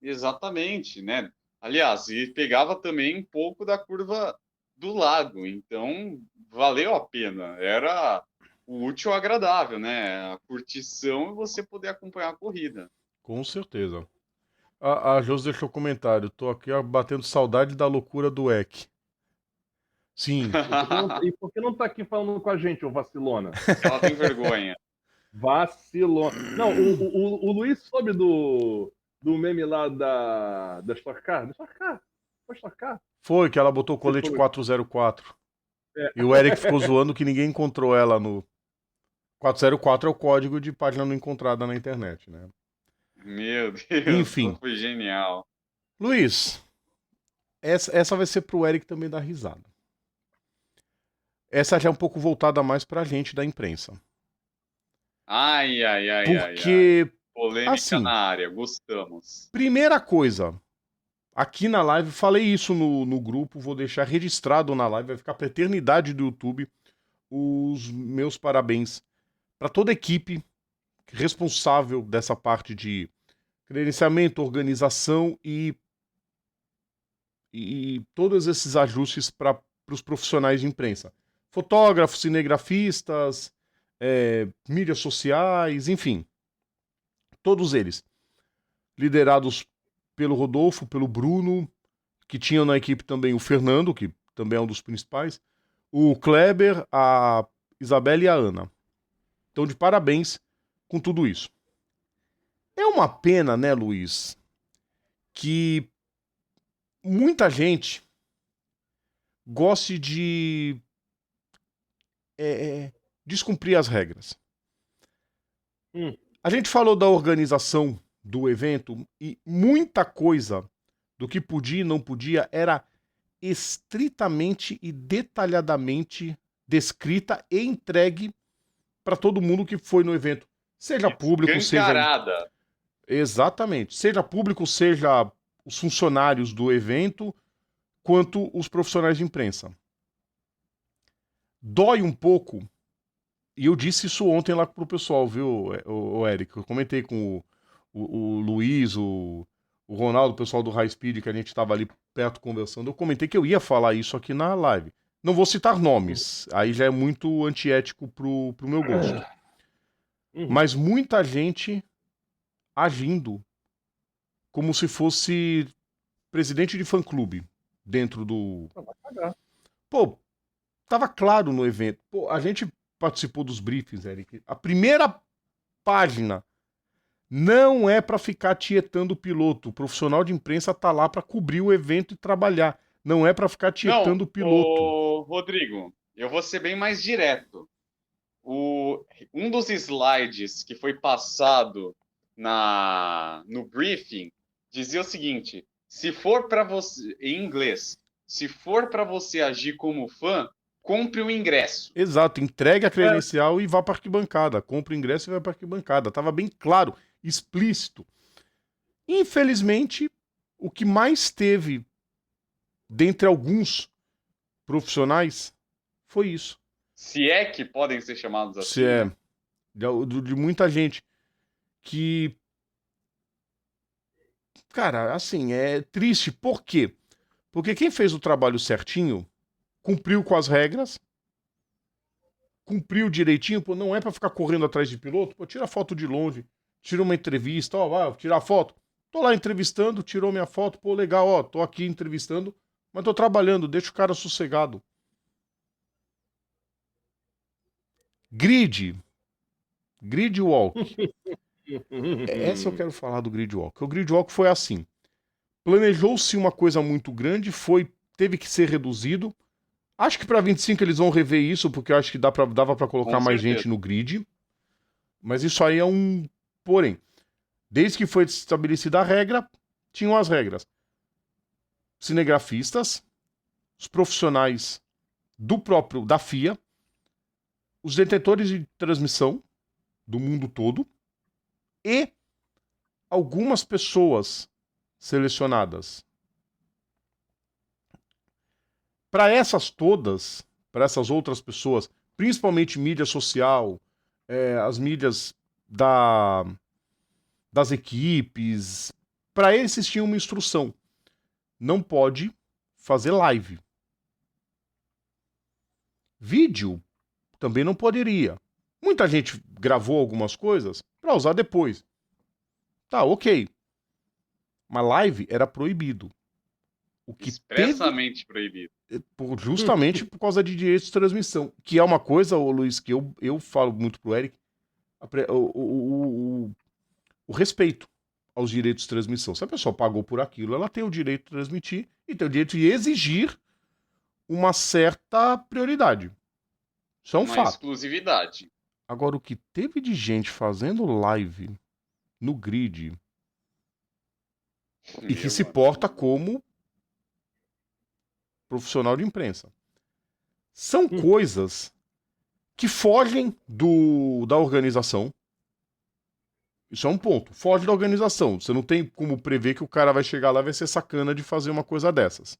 exatamente, né? Aliás, e pegava também um pouco da curva do lago, então valeu a pena. Era o útil ao agradável, né? A curtição e você poder acompanhar a corrida. Com certeza. A Josi deixou comentário. Tô aqui ó, batendo saudade da loucura do EC. Sim. E por que não tá aqui falando com a gente, ô vacilona? Ela tem vergonha. Vacilona. Não, o Luiz soube do meme lá da Stock Car? Da Stock Car? Foi Stock Car? Foi que ela botou o colete 404. É. E o Eric ficou zoando que ninguém encontrou ela no. 404 é o código de página não encontrada na internet, né? Meu Deus, Enfim. foi genial. Luiz, essa vai ser pro Eric também dar risada. Essa já é um pouco voltada mais pra gente da imprensa. Ai, ai, ai, ai, ai. Porque, Polêmica assim, na área, gostamos. primeira coisa, aqui na live, falei isso no grupo, vou deixar registrado na live, vai ficar pra eternidade do YouTube os meus parabéns para toda a equipe responsável dessa parte de credenciamento, organização e todos esses ajustes para os profissionais de imprensa. Fotógrafos, cinegrafistas, mídias sociais, enfim. Todos eles. Liderados pelo Rodolfo, pelo Bruno, que tinham na equipe também o Fernando, que também é um dos principais, o Kleber, a Isabela e a Ana. Então, de parabéns com tudo isso. É uma pena, né, Luiz, que muita gente goste de descumprir as regras. A gente falou da organização do evento e muita coisa do que podia e não podia era estritamente e detalhadamente descrita e entregue para todo mundo que foi no evento. Seja público, seja... Exatamente. Seja público, seja os funcionários do evento, quanto os profissionais de imprensa. Dói um pouco, e eu disse isso ontem lá pro pessoal, viu, o Eric? Eu comentei com o Luiz, o Ronaldo, o pessoal do High Speed, que a gente estava ali perto conversando. Eu comentei que eu ia falar isso aqui na live. Não vou citar nomes, aí já é muito antiético pro meu gosto. Mas muita gente agindo como se fosse presidente de fã-clube dentro do... Pô, tava claro no evento. Pô, a gente participou dos briefings, Eric. A primeira página não é para ficar tietando o piloto. O profissional de imprensa tá lá para cobrir o evento e trabalhar. Não é para ficar tietando o piloto. Ô, Rodrigo, eu vou ser bem mais direto. Um dos slides que foi passado no briefing dizia o seguinte: se for para você, em inglês, se for para você agir como fã, compre o ingresso. Exato, entregue a credencial e vá para arquibancada. Compre o ingresso e vai para arquibancada. Tava bem claro, explícito. Infelizmente, o que mais teve dentre alguns profissionais foi isso. Se é que podem ser chamados assim. Se é, de muita gente que... Cara, assim, é triste. Por quê? Porque quem fez o trabalho certinho, cumpriu com as regras, cumpriu direitinho, pô, não é pra ficar correndo atrás de piloto, pô, tira foto de longe, tira uma entrevista, ó, vai, tirar foto. Tô lá entrevistando, tirou minha foto, pô, legal, ó, tô aqui entrevistando, mas tô trabalhando, deixa o cara sossegado. Grid Grid Walk. Essa eu quero falar do Grid Walk. O Grid Walk foi assim. Planejou-se uma coisa muito grande, teve que ser reduzido. Acho que para 25 eles vão rever isso, porque eu acho que dava para colocar Com mais certeza. gente no grid. Mas isso aí é um porém. Desde que foi estabelecida a regra, tinham as regras. Cinegrafistas, os profissionais da FIA, os detentores de transmissão do mundo todo e algumas pessoas selecionadas. Para essas todas, para essas outras pessoas, principalmente mídia social, as mídias das equipes, para esses tinha uma instrução. Não pode fazer live. Vídeo também não poderia. Muita gente gravou algumas coisas para usar depois. Tá, ok. Mas live era proibido. O que Expressamente proibido. justamente por causa de direitos de transmissão. Que é uma coisa, ô Luiz, que eu falo muito pro Eric, o respeito aos direitos de transmissão. Se a pessoa pagou por aquilo, ela tem o direito de transmitir e tem o direito de exigir uma certa prioridade. Isso é um Uma fato. exclusividade. Agora, o que teve de gente fazendo live no grid e que Meu se amigo. porta como profissional de imprensa. São coisas que fogem da organização. Isso é um ponto. Foge da organização. Você não tem como prever que o cara vai chegar lá e vai ser sacana de fazer uma coisa dessas.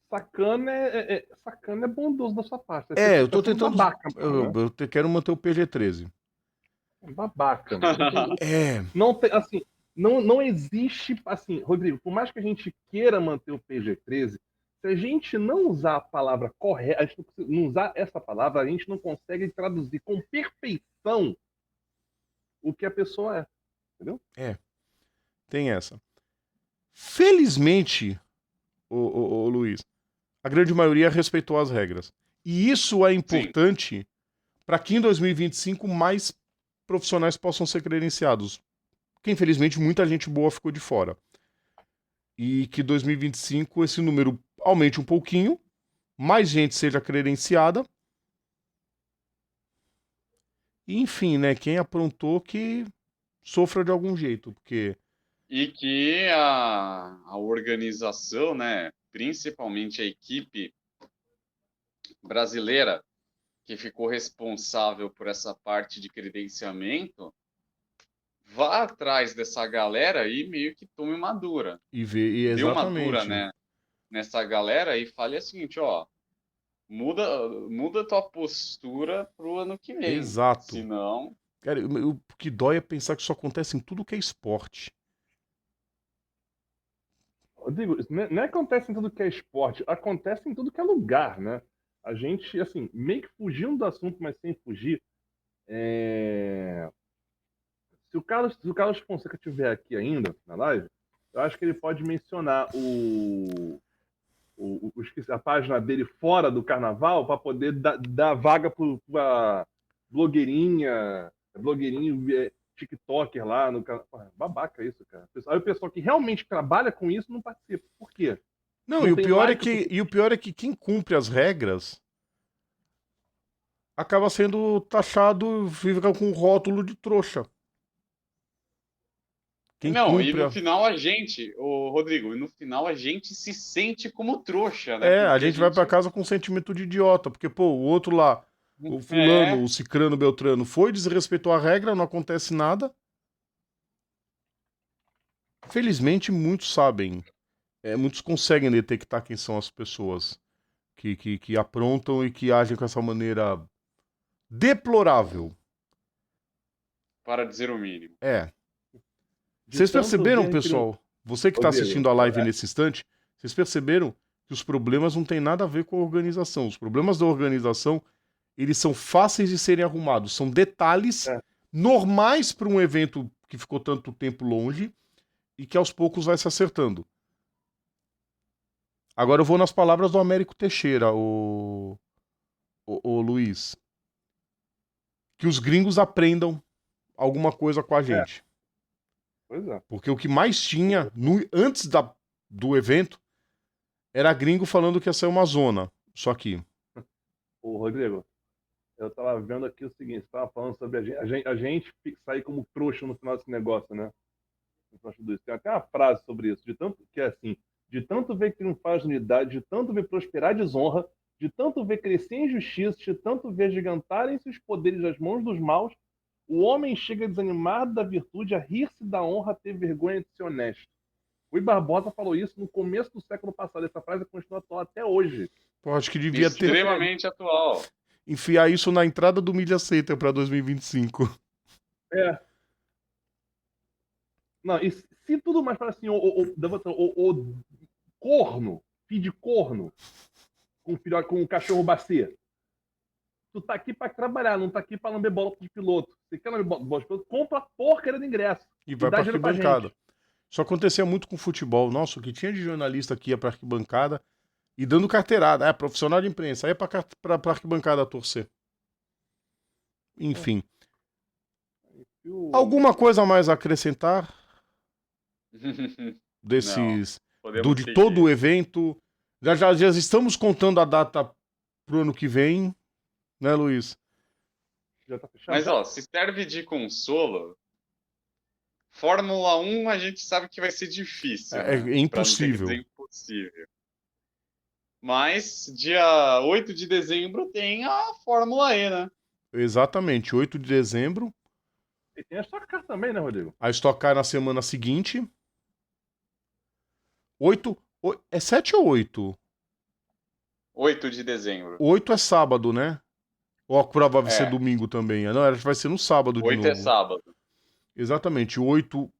Sacana é bondoso da sua parte. Eu tô Tá sendo tentando. babaca, mano, né? Quero manter o PG-13. Babaca, mano. É. Não tem, assim, não existe, assim, Rodrigo, por mais que a gente queira manter o PG-13, se a gente não usar a palavra correta, a gente não usar essa palavra, a gente não consegue traduzir com perfeição o que a pessoa é, entendeu? Tem essa. Felizmente, ô Luiz, a grande maioria respeitou as regras. E isso é importante para que em 2025 mais profissionais possam ser credenciados. Porque, infelizmente, muita gente boa ficou de fora. E que 2025 esse número aumente um pouquinho, mais gente seja credenciada. E, enfim, né? Quem aprontou que sofra de algum jeito, porque... E que a organização, né, principalmente a equipe brasileira que ficou responsável por essa parte de credenciamento, vá atrás dessa galera e meio que tome uma dura. Dê uma dura, Exatamente. né, nessa galera e fale o seguinte, ó, muda tua postura pro ano que vem. Exato. Senão... Cara, o que dói é pensar que isso acontece em tudo que é esporte. Rodrigo, não é que acontece em tudo que é esporte, acontece em tudo que é lugar, né? A gente, assim, meio que fugindo do assunto, mas sem fugir, se o Carlos Fonseca estiver aqui ainda na live, eu acho que ele pode mencionar esqueci, a página dele fora do carnaval para poder dar vaga para blogueirinho, TikToker lá no canal. Babaca isso, cara. Aí o pessoal que realmente trabalha com isso não participa. Por quê? Não, e o pior é que quem cumpre as regras acaba sendo taxado, fica com um rótulo de trouxa. Quem Não, e cumpre no final a gente, Rodrigo, no final a gente se sente como trouxa, né? a Porque gente vai pra casa com um sentimento de idiota, porque, pô, o outro lá, o fulano, o cicrano, o beltrano, foi, desrespeitou a regra, não acontece nada. Felizmente, muitos sabem, muitos conseguem detectar quem são as pessoas que aprontam e que agem com essa maneira deplorável. Para dizer o mínimo. Vocês perceberam, pessoal? Você que está assistindo a live nesse instante, vocês perceberam que os problemas não têm nada a ver com a organização. Os problemas da organização, eles são fáceis de serem arrumados. São detalhes normais para um evento que ficou tanto tempo longe e que aos poucos vai se acertando. Agora eu vou nas palavras do Américo Teixeira, ô Luiz, que os gringos aprendam alguma coisa com a gente. Pois é. Porque o que mais tinha antes do evento era gringo falando que ia ser uma zona. Só que. Ô, Rodrigo, eu tava vendo aqui o seguinte, você tava falando sobre a gente sair como trouxa no final desse negócio, né? Tem até uma frase sobre isso, de tanto que é assim, de tanto ver triunfar as unidades, de tanto ver prosperar a desonra, de tanto ver crescer a injustiça, de tanto ver gigantarem-se os poderes das mãos dos maus, o homem chega desanimado da virtude a rir-se da honra, a ter vergonha de ser honesto. Rui Barbosa falou isso no começo do século passado. Essa frase continua atual até hoje. Pô, acho que devia ter. Extremamente atual. Enfiar isso na entrada do Media Center pra 2025. É. Não, e se tudo mais para assim, o corno, filho de corno, com um cachorro bacia. Tu tá aqui pra trabalhar, não tá aqui pra lamber bola de piloto. Você quer lamber bola de piloto? Compra a porcaria do ingresso. E vai dá pra dinheiro pra arquibancada. gente. Isso acontecia muito com futebol. Nossa, o que tinha de jornalista que ia pra arquibancada e dando carteirada. Profissional de imprensa. Aí é pra arquibancada torcer. Enfim. Alguma coisa a mais a acrescentar desses. Podemos de seguir. todo o evento? Já estamos contando a data pro ano que vem, né, Luiz? Já tá fechado? Mas, ó, se serve de consolo, Fórmula 1 a gente sabe que vai ser difícil. É né? impossível. Pra não dizer impossível. Mas dia 8 de dezembro tem a Fórmula E, né? Exatamente, 8 de dezembro. E tem a Stock Car também, né, Rodrigo? A Stock Car na semana seguinte. 8. É 7 ou 8? 8 de dezembro. 8 é sábado, né? Ou a prova vai ser É. domingo também? Não, ela vai ser no sábado de 8 novo. é sábado. Exatamente, 8.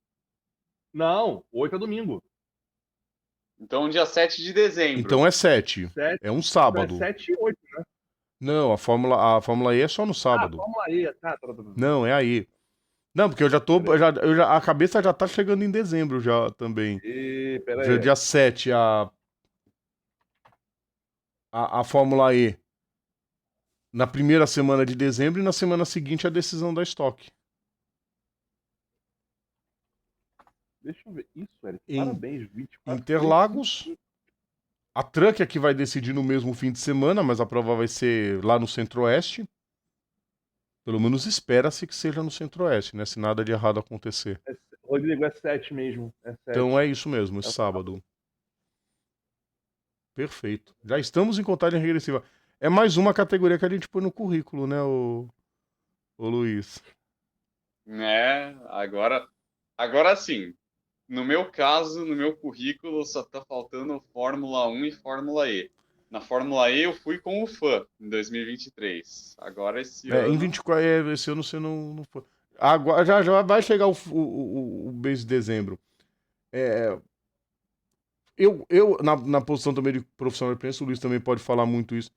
Não, 8 é domingo. Então, dia 7 de dezembro. Então é 7. 7, É um sábado. É 7 e 8, né? Não, a Fórmula E é só no sábado. Fórmula E, tá. Não, é aí. Não, porque eu já tô. A cabeça já tá chegando em dezembro já também. Peraí. Dia 7, a Fórmula E. Na primeira semana de dezembro e na semana seguinte a decisão da Stock. Deixa eu ver. Isso, Eric. Em Parabéns, 24. Interlagos. A Truck é que vai decidir no mesmo fim de semana, mas a prova vai ser lá no Centro-Oeste. Pelo menos espera-se que seja no Centro-Oeste, né? Se nada de errado acontecer. Rodrigo, é 7 mesmo. É 7. Então é isso mesmo, esse sábado. Perfeito. Já estamos em contagem regressiva. É mais uma categoria que a gente põe no currículo, né, ô Luiz? É, agora sim. No meu caso, no meu currículo, só tá faltando Fórmula 1 e Fórmula E. Na Fórmula E eu fui com o fã em 2023. Agora esse ano... Em 24, esse ano você não foi. Agora já vai chegar o mês de dezembro. Eu na posição também de profissional de imprensa, o Luiz também pode falar muito isso.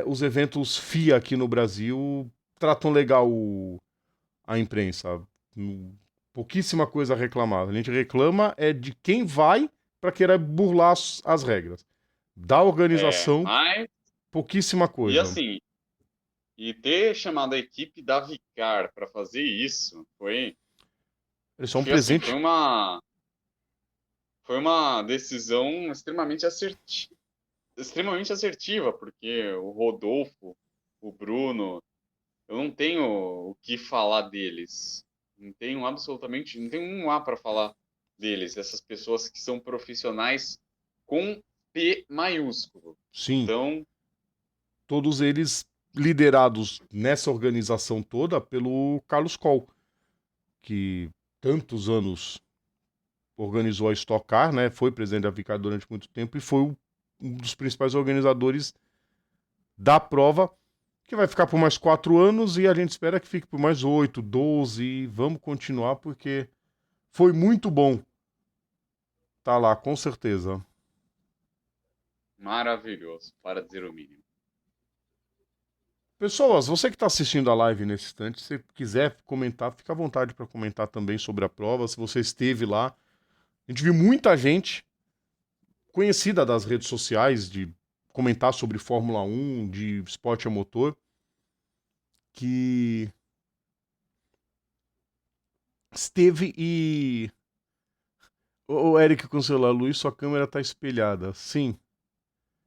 Os eventos FIA aqui no Brasil tratam legal a imprensa. Pouquíssima coisa a reclamar. A gente reclama de quem vai para querer burlar as regras. Da organização, mas... pouquíssima coisa. E assim, ter chamado a equipe da Vicar para fazer isso foi... Eles são um presente. Assim, foi uma decisão extremamente assertiva, porque o Rodolfo, o Bruno, eu não tenho o que falar deles. Não tenho um A para falar deles, essas pessoas que são profissionais com P maiúsculo. Sim. Então, todos eles liderados nessa organização toda pelo Carlos Coll, que tantos anos organizou a Stock Car, né? Foi presidente da Vicar durante muito tempo e foi um dos principais organizadores da prova, que vai ficar por mais 4 anos e a gente espera que fique por mais 8, 12 e vamos continuar porque foi muito bom. Tá lá, com certeza. maravilhoso, para dizer o mínimo. Pessoas, você que está assistindo a live nesse instante, se quiser comentar, fica à vontade para comentar também sobre a prova, se você esteve lá. A gente viu muita gente conhecida das redes sociais, de comentar sobre Fórmula 1, de esporte a motor, que esteve e... Ô, Eric com o celular, Luiz, sua câmera tá espelhada. Sim.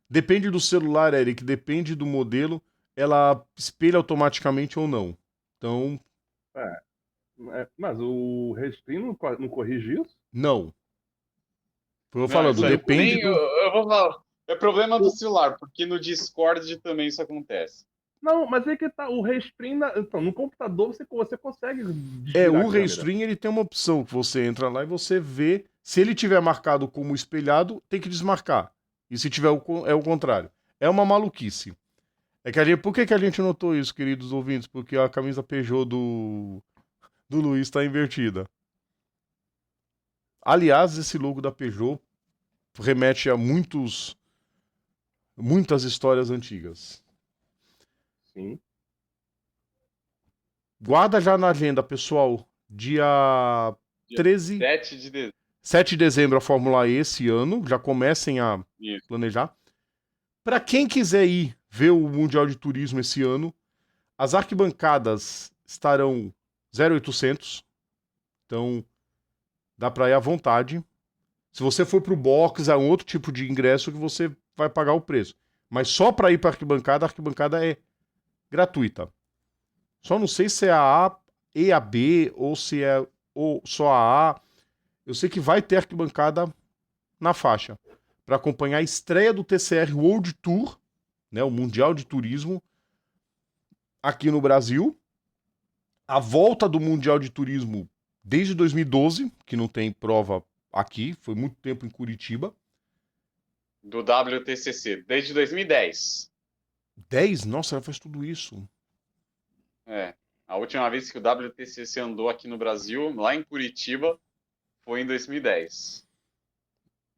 Depende do celular, Eric, depende do modelo, ela espelha automaticamente ou não. Então, Mas o Restream não corrige isso? não. Foi eu Não, falando, isso aí depende nem, do... eu vou falar. É problema do celular, porque no Discord também isso acontece. Não, mas é que tá. O Restream. Então, no computador você consegue É, desvirar o a câmera. Restream, ele tem uma opção que você entra lá e você vê. Se ele tiver marcado como espelhado, tem que desmarcar. E se tiver é o contrário. É uma maluquice. É que por que a gente notou isso, queridos ouvintes? Porque a camisa Peugeot do Luiz está invertida. Aliás, esse logo da Peugeot remete a muitas histórias antigas. Sim. Guarda já na agenda, pessoal. Dia 13, 7 de dezembro a Fórmula E esse ano. Já comecem a planejar. Para quem quiser ir ver o Mundial de Turismo esse ano, as arquibancadas estarão 0800. Então, dá para ir à vontade. Se você for pro box, é um outro tipo de ingresso que você vai pagar o preço. Mas só para ir para a arquibancada é gratuita. Só não sei se é a A e a B ou se é só a A. Eu sei que vai ter arquibancada na faixa para acompanhar a estreia do TCR World Tour, né, o Mundial de Turismo, aqui no Brasil. A volta do Mundial de Turismo desde 2012, que não tem prova aqui, foi muito tempo em Curitiba. Do WTCC, desde 2010. 10? Nossa, ela faz tudo isso. É. A última vez que o WTCC andou aqui no Brasil, lá em Curitiba, foi em 2010.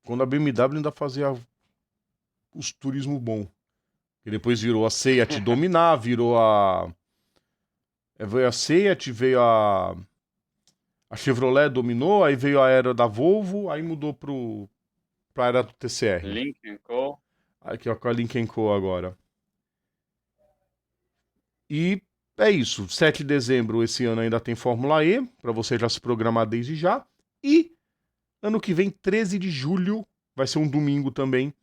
Quando a BMW ainda fazia os turismo bom. E depois virou a Seat Dominar, veio a Seat, veio a Chevrolet dominou, aí veio a era da Volvo, aí mudou pra era do TCR. Lynk & Co. Aqui, ó, com a Lynk & Co agora. E é isso. 7 de dezembro esse ano ainda tem Fórmula E, para você já se programar desde já. E ano que vem, 13 de julho, vai ser um domingo também,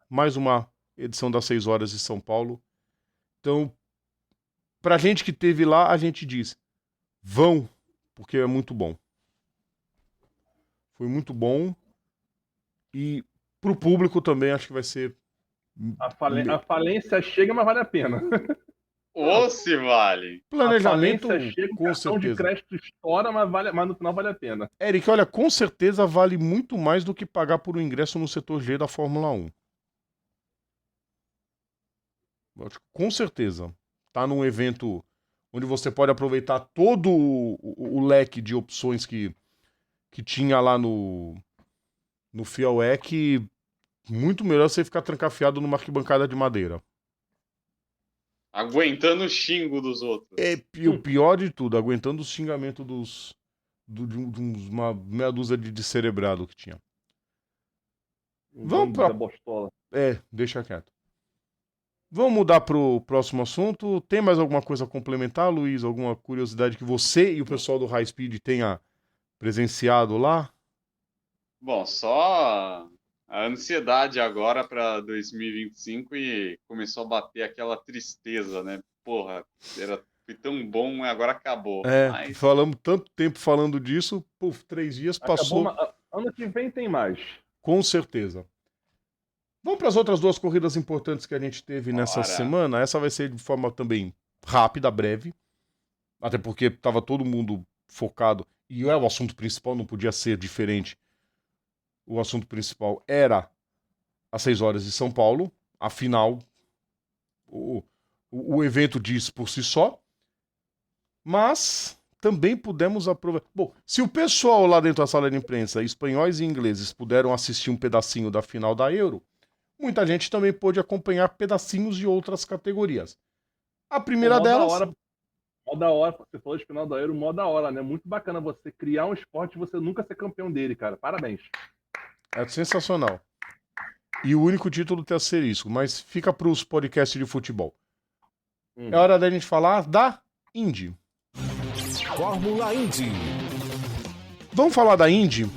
mais uma edição das 6 horas de São Paulo. Então, pra gente que teve lá, a gente diz, vão, porque é muito bom. Foi muito bom. E pro público também acho que vai ser... A falência chega, mas vale a pena. Ou se vale. Planejamento, A falência chega, o com cartão de certeza. crédito estoura, mas no final vale a pena. Eric, olha, com certeza vale muito mais do que pagar por um ingresso no setor G da Fórmula 1. Com certeza. Tá num evento onde você pode aproveitar todo o leque de opções que tinha lá no FIAWEC. Muito melhor você ficar trancafiado numa arquibancada de madeira. Aguentando o xingo dos outros. E o pior de tudo, aguentando os xingamentos de uma meia dúzia de cerebrado que tinha. Vamos pra... Bostola. Deixa quieto. Vamos mudar pro próximo assunto. Tem mais alguma coisa a complementar, Luiz? Alguma curiosidade que você e o pessoal do High Speed tenha presenciado lá? Bom, só a ansiedade agora para 2025 e começou a bater aquela tristeza, né? Porra, foi tão bom, mas agora acabou. Mas... Falamos tanto tempo falando disso, 3 dias passou. Ano que vem tem mais. Com certeza. Vamos para as outras 2 corridas importantes que a gente teve nessa semana. Essa vai ser de forma também rápida, breve. Até porque estava todo mundo focado. E o assunto principal não podia ser diferente. O assunto principal era às 6 horas de São Paulo. Afinal, o evento diz por si só. Mas também pudemos aproveitar. Bom, se o pessoal lá dentro da sala de imprensa, espanhóis e ingleses, puderam assistir um pedacinho da final da Euro, muita gente também pôde acompanhar pedacinhos de outras categorias. A primeira delas... Mó da hora, você falou de final da Euro, mó da hora, né? Muito bacana você criar um esporte e você nunca ser campeão dele, cara. Parabéns. É sensacional. E o único título tem asterisco, mas fica pros podcasts de futebol. É hora da gente falar da Indy. Fórmula Indy. Vamos falar da Indy,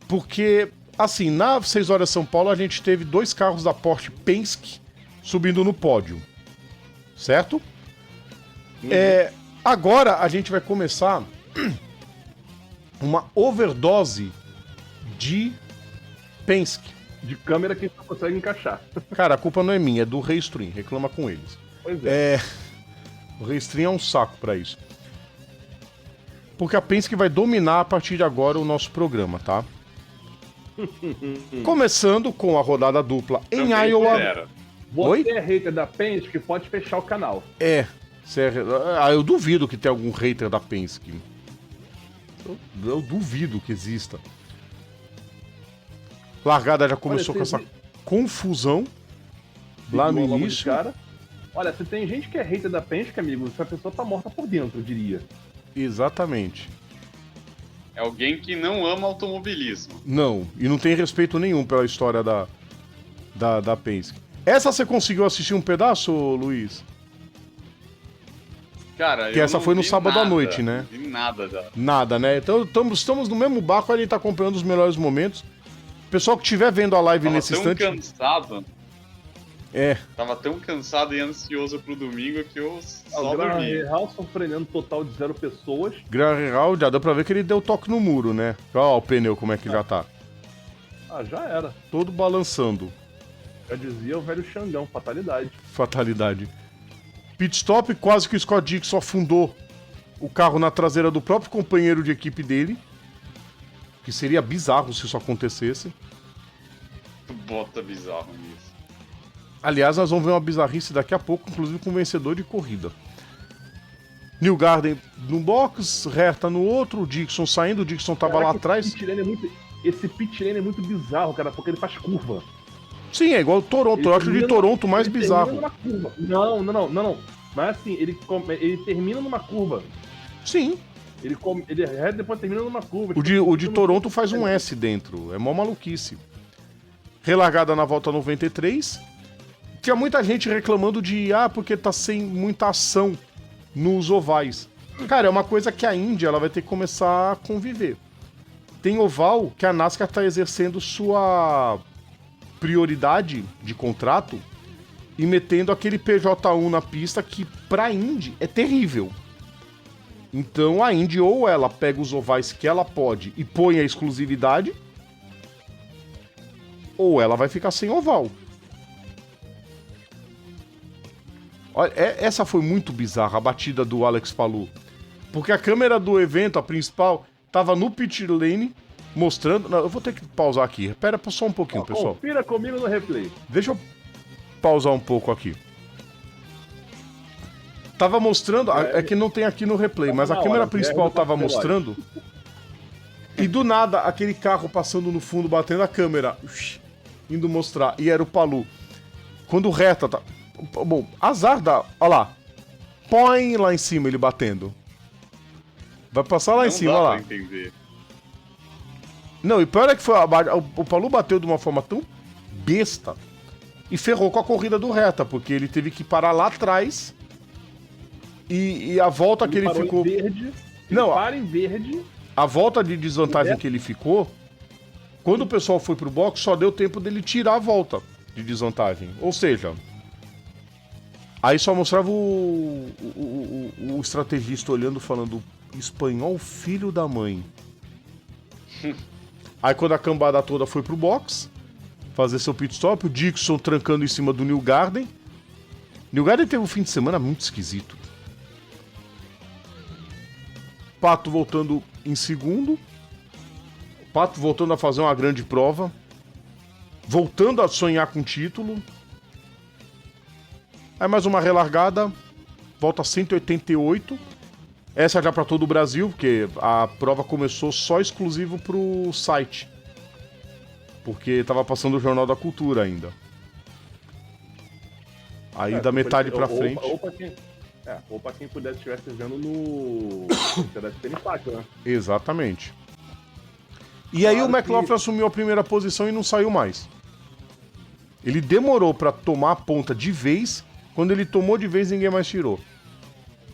porque, assim, na 6 horas São Paulo a gente teve 2 carros da Porsche Penske subindo no pódio, certo? Agora a gente vai começar uma overdose de Penske. De câmera que não consegue encaixar. Cara, a culpa não é minha, é do Restream, reclama com eles. Pois é. O Restream é um saco pra isso. Porque a Penske vai dominar a partir de agora o nosso programa, tá? Começando com a rodada dupla em Também Iowa. espera. Oi? Você é hater da Penske, pode fechar o canal. Eu duvido que tenha algum hater da Penske. Eu duvido que exista. Largada já começou com essa confusão lá no Logo de início. cara. Olha, se tem gente que é hater da Penske, amigo, essa pessoa tá morta por dentro, eu diria. Exatamente. É alguém que não ama automobilismo. Não, e não tem respeito nenhum pela história da Penske. Essa você conseguiu assistir um pedaço, Luiz? Cara, Que eu essa não foi no vi sábado à nada, noite, né? Não vi nada da... Nada, né? Então estamos no mesmo barco, a gente tá acompanhando os melhores momentos. Pessoal que estiver vendo a live Tava nesse tão instante... cansado, É, tava tão cansado e ansioso pro domingo que eu só O Graham dormi. Real surpreendendo um total de 0 pessoas. Graham Rahal, já deu pra ver que ele deu toque no muro, né? Olha o pneu como é que já tá. Ah, já era. Todo balançando. Já dizia o velho Xangão, fatalidade. Fatalidade. Pit stop, quase que o Scott Dixon afundou o carro na traseira do próprio companheiro de equipe dele. Que seria bizarro se isso acontecesse. Bota bizarro nisso. Aliás, nós vamos ver uma bizarrice daqui a pouco, inclusive com o vencedor de corrida. New Garden num box, Herta no outro, o Dixon saindo, o Dixon tava lá Caraca, atrás. Esse pit lane é muito bizarro, cara, porque ele faz curva. Sim, é igual o Toronto. Eu acho de Toronto mais ele bizarro. termina numa curva. Não. Mas assim, ele termina numa curva. Sim. Ele depois termina numa curva. O de Toronto faz um S dentro. É mó maluquice. Relargada na volta 93. Tinha muita gente reclamando de porque tá sem muita ação nos ovais. Cara, é uma coisa que a Indy ela vai ter que começar a conviver. Tem oval que a NASCAR tá exercendo sua prioridade de contrato e metendo aquele PJ1 na pista que pra Indy é terrível. Então a Indy ou ela pega os ovais que ela pode e põe a exclusividade, ou ela vai ficar sem oval. Olha, essa foi muito bizarra, a batida do Alex Palou. Porque a câmera do evento, a principal, tava no pit lane mostrando... Não, eu vou ter que pausar aqui. Espera só um pouquinho, pessoal. Confira comigo no replay. Deixa eu pausar um pouco aqui. Tava mostrando... É que não tem aqui no replay, mas a câmera principal tava mostrando... E do nada, aquele carro passando no fundo, batendo a câmera, indo mostrar. E era o Palou. Quando o Reta tá... Bom, azar da... Olha lá. Põe lá em cima ele batendo. Vai passar lá em cima, olha lá. Não dá pra entender. Não, e pior é que foi o Palou bateu de uma forma tão besta e ferrou com a corrida do Reta, porque ele teve que parar lá atrás e a volta que ele ficou... Em verde, não, para em verde. A volta de desvantagem que ele ficou, quando o pessoal foi pro box, só deu tempo dele tirar a volta de desvantagem. Ou seja, aí só mostrava o estrategista olhando, falando espanhol filho da mãe. Aí quando a cambada toda foi pro box fazer seu pit stop, o Dixon trancando em cima do New Garden. New Garden teve um fim de semana muito esquisito. Pato voltando em segundo. Pato voltando a fazer uma grande prova. Voltando a sonhar com título. Aí mais uma relargada. Volta 188. Essa já para todo o Brasil, porque a prova começou só exclusivo pro site. Porque tava passando o Jornal da Cultura ainda. Aí da metade pra frente. Ou pra quem pudesse estivesse vendo no. Tivesse tendo impacto, né? Exatamente. E aí o McLaughlin assumiu a primeira posição e não saiu mais. Ele demorou pra tomar a ponta de vez. Quando ele tomou de vez, ninguém mais tirou.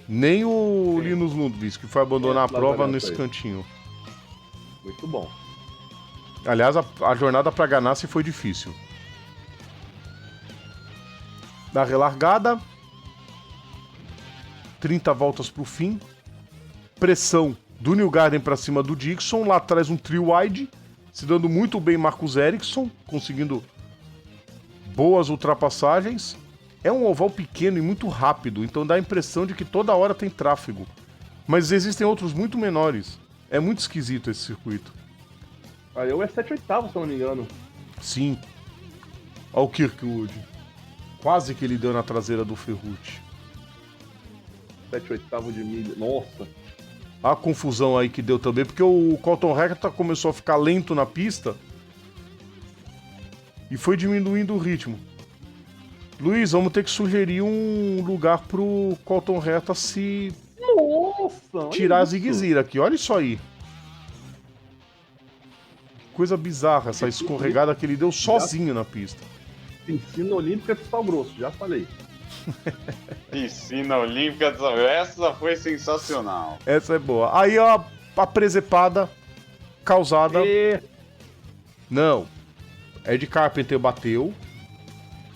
Nem o Linus Lundqvist, que foi abandonar a prova nesse cantinho. Muito bom. Aliás, a jornada pra Ganassi foi difícil. Na relargada, 30 voltas pro fim. Pressão do Newgarden pra cima do Dixon. Lá atrás um trio wide, se dando muito bem Marcus Ericsson, conseguindo boas ultrapassagens. É um oval pequeno e muito rápido, então dá a impressão de que toda hora tem tráfego. Mas existem outros muito menores. É muito esquisito esse circuito. Aí eu é 7/8, se eu não me engano. Sim. Olha o Kirkwood. Quase que ele deu na traseira do Ferrucci. 7/8 de milha. Nossa. A confusão aí que deu também, porque o Colton Herta começou a ficar lento na pista e foi diminuindo o ritmo. Luiz, vamos ter que sugerir um lugar pro Colton Herta se Nossa! tirar a zigue-zira aqui. Olha isso aí. Que coisa bizarra, essa escorregada que ele deu sozinho na pista. Piscina Olímpica de Sal Grosso, já falei. Piscina Olímpica de Sal Grosso. Essa foi sensacional. Essa é boa. Aí ó, a presepada causada... Não. Ed Carpenter bateu.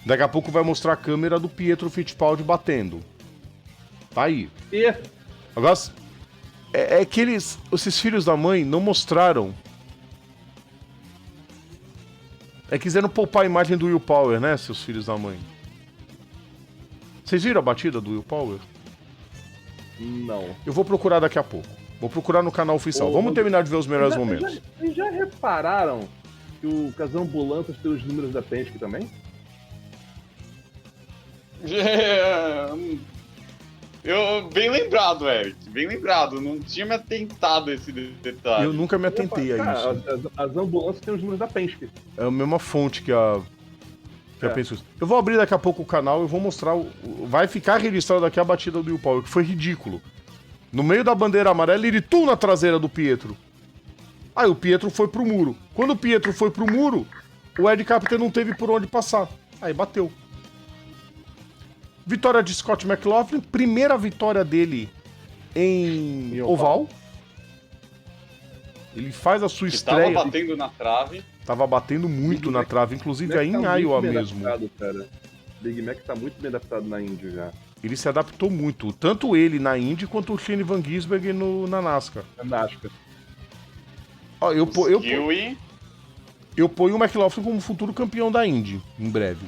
Daqui a pouco vai mostrar a câmera do Pietro Fittipaldi batendo. Tá aí. Agora, é que esses filhos da mãe não mostraram. Quiseram poupar a imagem do Will Power, né, seus filhos da mãe? Vocês viram a batida do Will Power? Não. Eu vou procurar daqui a pouco. Vou procurar no canal oficial. Vamos terminar de ver os melhores momentos. Vocês já repararam que as ambulâncias têm os números da Penske também? Bem lembrado, Eric. Bem lembrado. Não tinha me atentado a esse detalhe. Eu nunca me atentei a isso. As ambulâncias têm os números da Penske. É a mesma fonte que a Penske. Eu vou abrir daqui a pouco o canal e vou mostrar. Vai ficar registrado aqui a batida do Will Power, que foi ridículo. No meio da bandeira amarela, ele tum na traseira do Pietro. Aí o Pietro foi pro muro. Quando o Pietro foi pro muro, o Ed Carpenter não teve por onde passar. Aí bateu. Vitória de Scott McLaughlin, primeira vitória dele em oval. Ele faz a sua estreia. Tava batendo na trave. Tava batendo muito na trave, inclusive aí em Iowa mesmo. Cara. Big Mac tá muito bem adaptado na Indy já. Ele se adaptou muito, tanto ele na Indy quanto o Shane Van Gisbergen na NASCAR. Ó, eu ponho o McLaughlin como futuro campeão da Indy, em breve.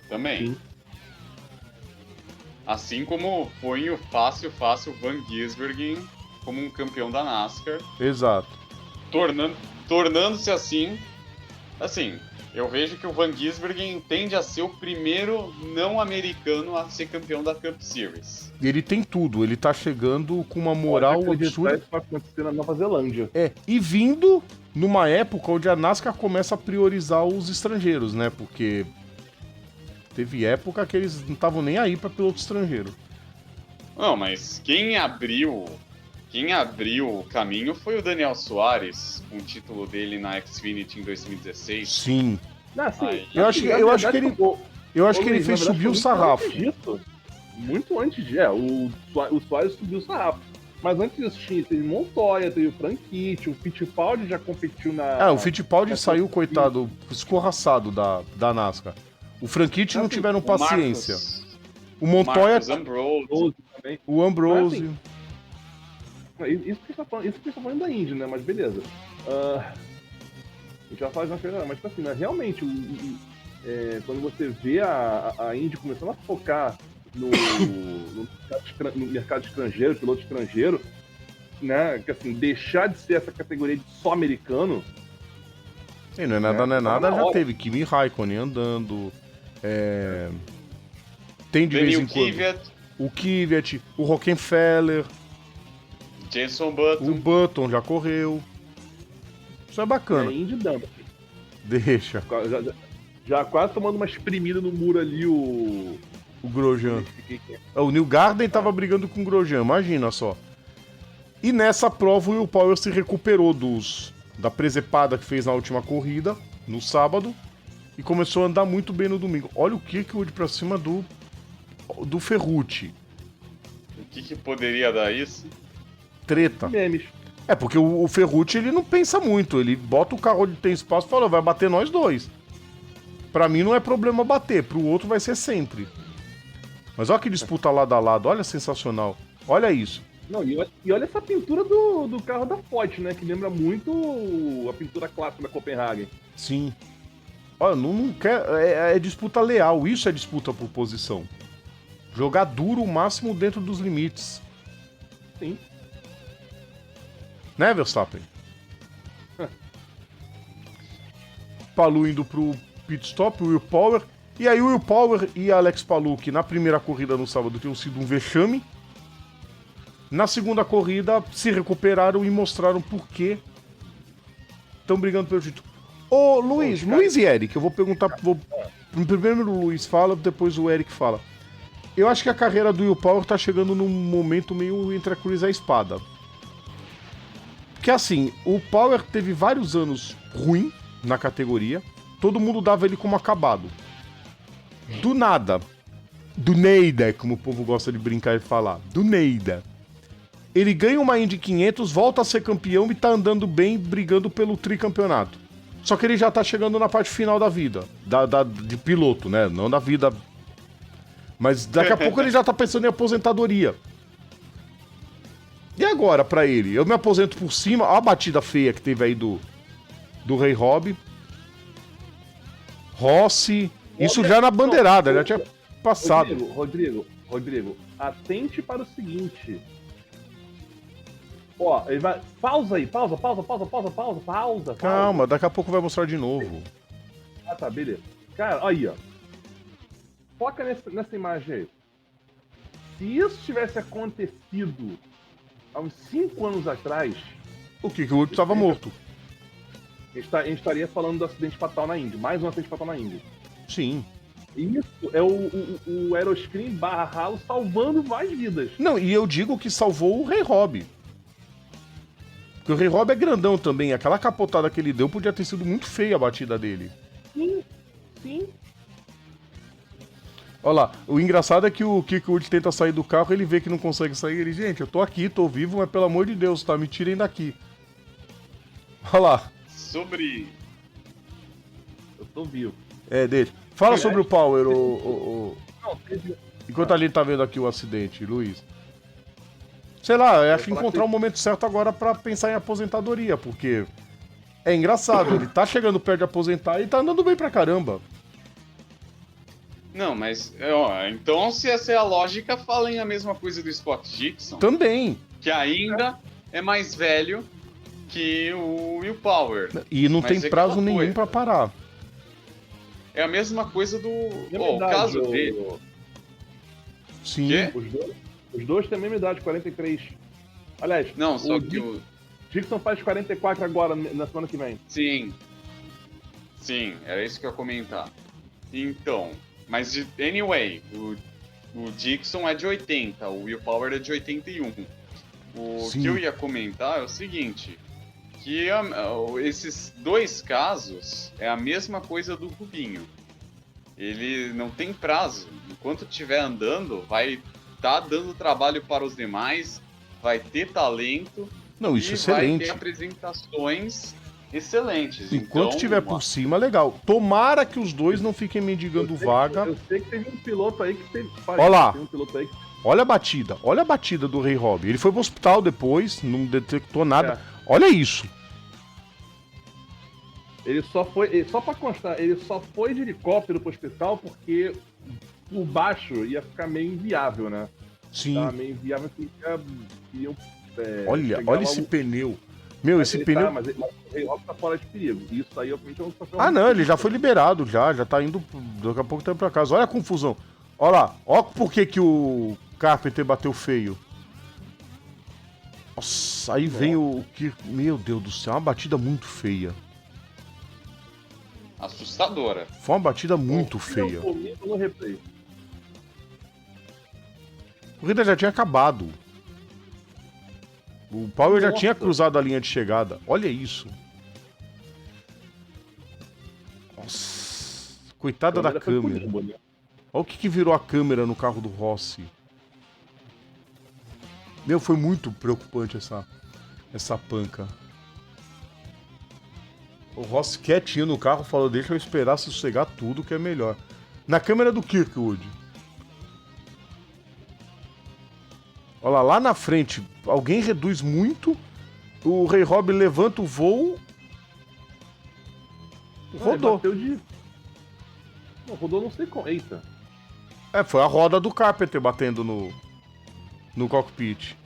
Também. Sim. Assim como põe o fácil Van Gisbergen como um campeão da NASCAR. Exato. Tornando-se assim, eu vejo que o Van Gisbergen tende a ser o primeiro não americano a ser campeão da Cup Series. Ele tem tudo, ele tá chegando com uma moral absurda. Isso vai acontecer na Nova Zelândia. E vindo numa época onde a NASCAR começa a priorizar os estrangeiros, né? Porque teve época que eles não estavam nem aí pra piloto estrangeiro. Não, mas quem abriu o caminho foi o Daniel Soares, com o título dele na Xfinity em 2016. Sim. Eu acho que ele fez subir o sarrafo. Muito antes disso. O Soares subiu o sarrafo. Mas antes disso teve Montoya, teve o Franchitti, o Fittipaldi já competiu na... o Fittipaldi saiu, coitado, escorraçado da NASCAR. O Franchitti não tiveram paciência. O Montoya... O Ambrose... Isso que a gente tá falando da Indy, né? Mas beleza. A gente vai falar de uma coisa, mas assim, né? Realmente, quando você vê a Indy começando a focar no mercado estrangeiro, piloto estrangeiro, né? Que assim, deixar de ser essa categoria de só americano. Não é nada, já teve Kimi Raikkonen andando. Tem de vez em quando o Kvyat, o Rockefeller, Jenson Button. O Button já correu. Isso é bacana. Indy dando. Deixa. Já quase tomando uma espremida no muro ali o Grosjean. O Newgarden tava brigando com o Grosjean, imagina só. E nessa prova o Will Power se recuperou da presepada que fez na última corrida, no sábado. e começou a andar muito bem no domingo. Olha o que o Wood pra cima do Ferrucci. O que poderia dar isso? Treta. Memes. É, porque o Ferrucci, ele não pensa muito. Ele bota o carro onde tem espaço e fala, vai bater nós dois. Pra mim não é problema bater, pro outro vai ser sempre. Mas olha que disputa lado a lado, olha sensacional. Olha isso. Não, e olha essa pintura do carro da Ford, né? Que lembra muito a pintura clássica da Copenhagen. Sim. Olha, não quer. É disputa leal, isso é disputa por posição. Jogar duro o máximo dentro dos limites. Sim. Né, Verstappen? Palou indo pro pit stop, o Will Power. E aí o Will Power e Alex Palou, que na primeira corrida no sábado tinham sido um vexame, na segunda corrida se recuperaram e mostraram por que estão brigando pelo título. Ô, Luiz e Eric, eu vou perguntar... Primeiro o Luiz fala, depois o Eric fala. Eu acho que a carreira do Will Power tá chegando num momento meio entre a cruz e a espada. Porque assim, o Power teve vários anos ruim na categoria, todo mundo dava ele como acabado. Do nada, do Neida, como o povo gosta de brincar e falar, do Neida. Ele ganha uma Indy 500, volta a ser campeão e tá andando bem, brigando pelo tricampeonato. Só que ele já tá chegando na parte final da vida, de piloto, né? Não da vida. Mas daqui a pouco ele já tá pensando em aposentadoria. E agora, pra ele? Eu me aposento por cima, olha a batida feia que teve aí do Rei Rob. Rossi, isso já na bandeirada, já tinha passado. Rodrigo, atente para o seguinte. Ó, ele vai. Pausa aí, pausa. Calma, daqui a pouco vai mostrar de novo. Ah, tá, beleza. Cara, aí, ó. Foca nessa imagem aí. Se isso tivesse acontecido há uns 5 anos atrás, O que o Wood estava morto. a gente estaria falando do acidente fatal na Indy. Mais um acidente fatal na Indy. Sim. Isso é o Aeroscreen / Halo salvando mais vidas. Não, e eu digo que salvou o Rei Rob. Porque o Rei Rob é grandão também. Aquela capotada que ele deu podia ter sido muito feia a batida dele. Sim. Olha lá, o engraçado é que o Kirkwood tenta sair do carro, ele vê que não consegue sair, ele, gente, eu tô aqui, tô vivo, mas pelo amor de Deus, tá? Me tirem daqui. Olha lá. Sobre... Eu tô vivo. É, dele. Fala Aliás, sobre o Power, Não, teve... enquanto a gente tá vendo aqui o acidente, Luiz. Sei lá, eu acho que encontrar o momento certo agora pra pensar em aposentadoria, porque é engraçado, ele tá chegando perto de aposentar e tá andando bem pra caramba. Não, mas, ó, então se essa é a lógica, falem a mesma coisa do Scott Dixon, Também. que ainda é mais velho que o Will Power. E não Mas tem é prazo aquela nenhum coisa. pra parar. É a mesma coisa do... Mesma Ó, o idade, caso dele... Sim. Quê? Os dois têm a mesma idade, 43. Aliás, Não, só o que o... Dixon faz 44 agora, na semana que vem. Sim, era isso que eu ia comentar. Então, mas anyway, o Dixon é de 80, o Will Power é de 81. O Sim. que eu ia comentar é o seguinte, que esses dois casos é a mesma coisa do Rubinho. Ele não tem prazo, enquanto estiver andando, vai estar dando trabalho para os demais, vai ter talento. Não, isso é e vai excelente. ter apresentações excelentes. Enquanto Então, estiver por cima, legal. Tomara que os dois não fiquem mendigando vaga. Eu sei que teve um piloto aí que teve. Olha lá. Tem um piloto aí que... Olha a batida do Rei Rob. Ele foi pro hospital depois, não detectou nada. É. Olha isso. Só pra constar, ele só foi de helicóptero pro hospital porque por baixo ia ficar meio inviável, né? Sim. Tava meio inviável que iam. Olha esse pneu. Meu, esse pneu. Mas o Rei Rob tá fora de perigo. Isso aí, obviamente, é um papel. Ah, não, ele já foi liberado, já tá indo. Daqui a pouco tá indo pra casa. Olha a confusão. Olha lá, olha por que o Carpenter bateu feio. Nossa, aí vem o que. Meu Deus do céu, uma batida muito feia. assustadora. Foi uma batida muito feia. No replay. A corrida já tinha acabado. O Power já Nossa. tinha cruzado a linha de chegada. Olha isso. Nossa. Coitada da foi pro câmera. limbo, né? Olha o que virou a câmera no carro do Rossi. Meu, foi muito preocupante essa panca. O Rossi quietinho no carro falou, deixa eu esperar sossegar tudo que é melhor. Na câmera do Kirkwood. Olha lá na frente, alguém reduz muito, o Rei Rob levanta o voo, rodou. Não, rodou não sei como. Eita. Foi a roda do Carpenter batendo no cockpit.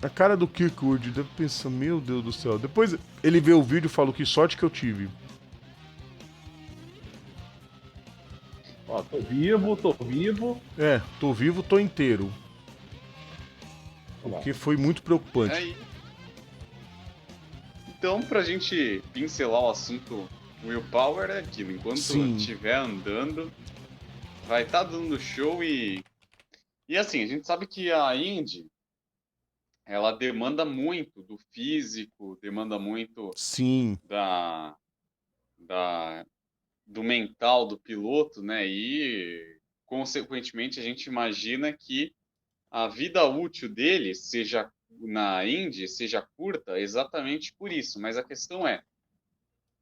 A cara do Kirkwood deve pensar, meu Deus do céu. Depois ele vê o vídeo e fala, que sorte que eu tive. Ó, tô vivo. Tô vivo, tô inteiro. Vamos lá. Porque foi muito preocupante. Aí. Então, pra gente pincelar o assunto Willpower é aquilo. Enquanto Sim. estiver andando, vai estar dando show e assim, a gente sabe que a Indy, ela demanda muito do físico, demanda muito Sim, do mental do piloto, né? E, consequentemente, a gente imagina que a vida útil dele seja na Indy seja curta exatamente por isso. Mas a questão é,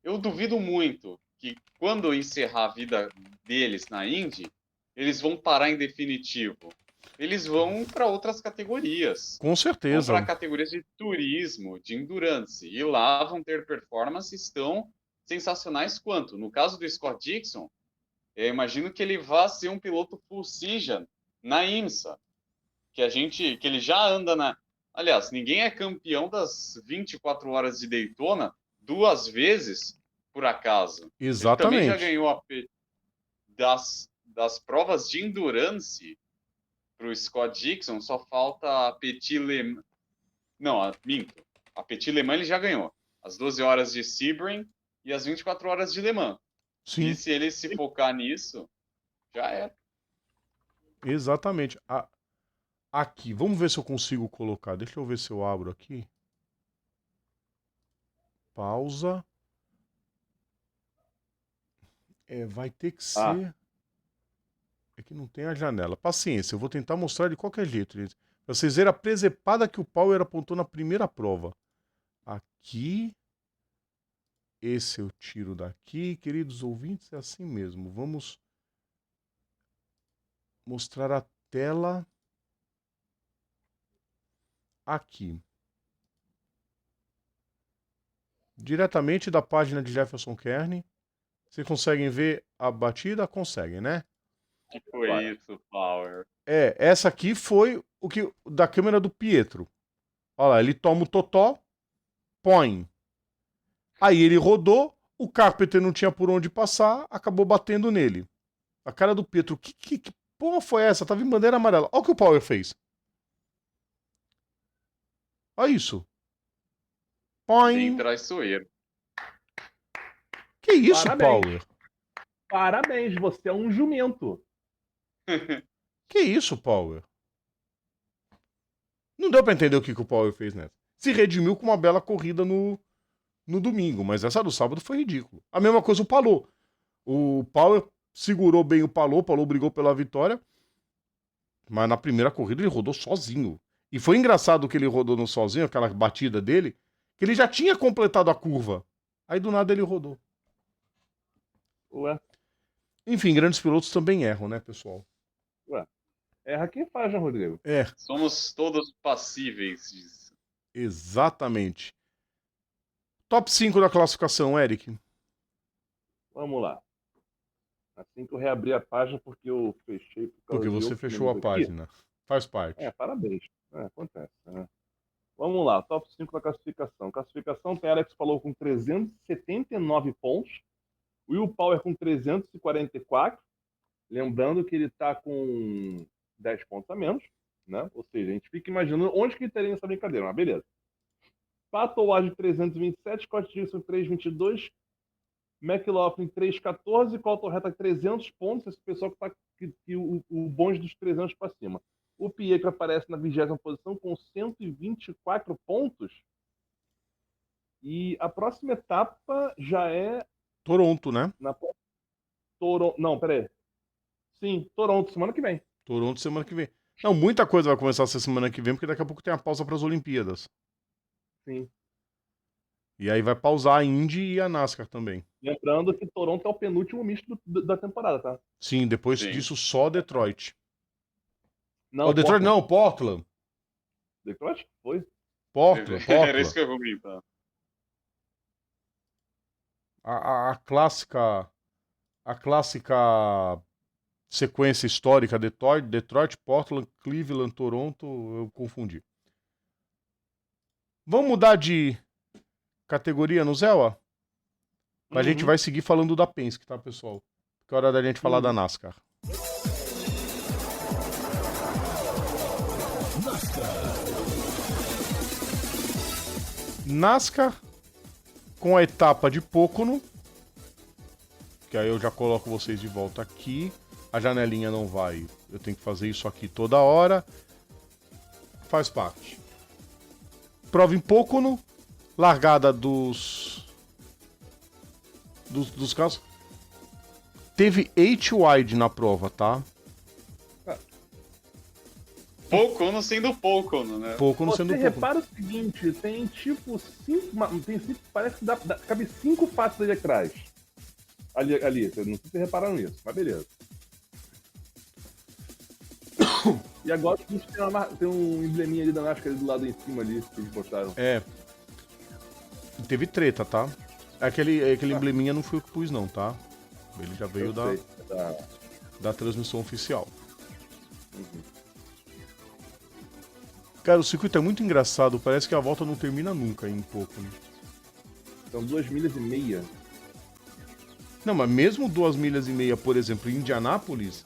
eu duvido muito que quando encerrar a vida deles na Indy, eles vão parar em definitivo. Eles vão para outras categorias. com Vão certeza. para categorias de turismo, de endurance. E lá vão ter performances tão sensacionais quanto. No caso do Scott Dixon, eu imagino que ele vá ser um piloto full season na IMSA. Que ele já anda na... Aliás, ninguém é campeão das 24 horas de Daytona 2 vezes, por acaso. Exatamente. Ele também já ganhou das provas de endurance para o Scott Dixon, só falta a Petit Le Mans. Não, minto. A Petit Le Mans ele já ganhou. As 12 horas de Sebring e as 24 horas de Le Mans. Sim. E se ele se focar nisso, já é. Exatamente. Aqui, vamos ver se eu consigo colocar. Deixa eu ver se eu abro aqui. Pausa. Vai ter que ser... É que não tem a janela. Paciência, eu vou tentar mostrar de qualquer jeito, gente. Pra vocês verem a presepada que o Power apontou na primeira prova. Aqui. Esse eu tiro daqui. Queridos ouvintes, é assim mesmo. Vamos mostrar a tela aqui. Diretamente da página de Jefferson Kearney. Vocês conseguem ver a batida? Conseguem, né? Que foi isso, Power? Essa aqui foi o que da câmera do Pietro. Olha lá, ele toma o totó, põe. Aí ele rodou, o Carpenter não tinha por onde passar, acabou batendo nele. A cara do Pietro, que porra foi essa? Tava em bandeira amarela. Olha o que o Power fez. Olha isso. Põe. Bem traiçoeiro. Que isso, Parabéns. Power? Parabéns, você é um jumento. Que isso, Power? Não deu pra entender o que o Power fez nessa. Se redimiu com uma bela corrida no domingo, mas essa do sábado foi ridículo. A mesma coisa o Palou. O Power segurou bem o Palou brigou pela vitória, mas na primeira corrida ele rodou sozinho. E foi engraçado que ele rodou no sozinho, aquela batida dele, que ele já tinha completado a curva. Aí do nada ele rodou. Ué, Enfim, grandes pilotos também erram, né, pessoal? erra quem faz, né, Rodrigo? Somos todos passíveis disso. Exatamente. Top 5 da classificação, Eric. Vamos lá. Assim que eu reabri a página, porque eu fechei. Porque você fechou a página. Faz parte. Parabéns. Acontece. Né? Vamos lá, top 5 da classificação. Classificação tem Alex falou com 379 pontos. Will Power com 344. Lembrando que ele está com 10 pontos a menos. Né? Ou seja, a gente fica imaginando onde que teria essa brincadeira. Mas beleza. Pato Ward 327, Scott Dixon 322, McLaughlin 314, Colton Herta 300 pontos. Esse pessoal que está o bonde dos 300 para cima. O Pietro aparece na 20ª posição com 124 pontos. E a próxima etapa já é Toronto, né? na Toronto. Não, peraí. Sim, Toronto, semana que vem. Toronto semana que vem. Não, muita coisa vai começar essa semana que vem, porque daqui a pouco tem a pausa para as Olimpíadas. Sim. E aí vai pausar a Indy e a NASCAR também. Lembrando que Toronto é o penúltimo misto da temporada, tá? Sim, depois Sim. disso só Detroit. Não, Detroit Portland. não, Portland. Detroit? Foi. Portland, Era isso Portland. que eu vou tá? A clássica sequência histórica, Detroit, Portland, Cleveland, Toronto, eu confundi. Vamos mudar de categoria no Zéu? A gente vai seguir falando da Penske, tá, pessoal? Porque é hora da gente falar da NASCAR. NASCAR com a etapa de Pocono, que aí eu já coloco vocês de volta aqui. A janelinha não vai, eu tenho que fazer isso aqui toda hora. Faz parte. Prova em Pocono, largada dos carros. Teve 8 wide na prova, tá? Pocono sendo Pocono, né? Pocono Você sendo repara o seguinte, tem tipo 5. Parece que cabe 5 faces ali atrás. Ali, não sei se vocês repararam nisso, mas beleza. E agora a gente tem um embleminha ali da NASCAR ali do lado em cima ali, que eles botaram. É. Teve treta, tá? Aquele embleminha não foi eu que pus, não, tá? Ele já veio da transmissão oficial. Cara, o circuito é muito engraçado, parece que a volta não termina nunca em Pocono. São 2,5 milhas. Não, mas mesmo 2,5 milhas, por exemplo, em Indianápolis,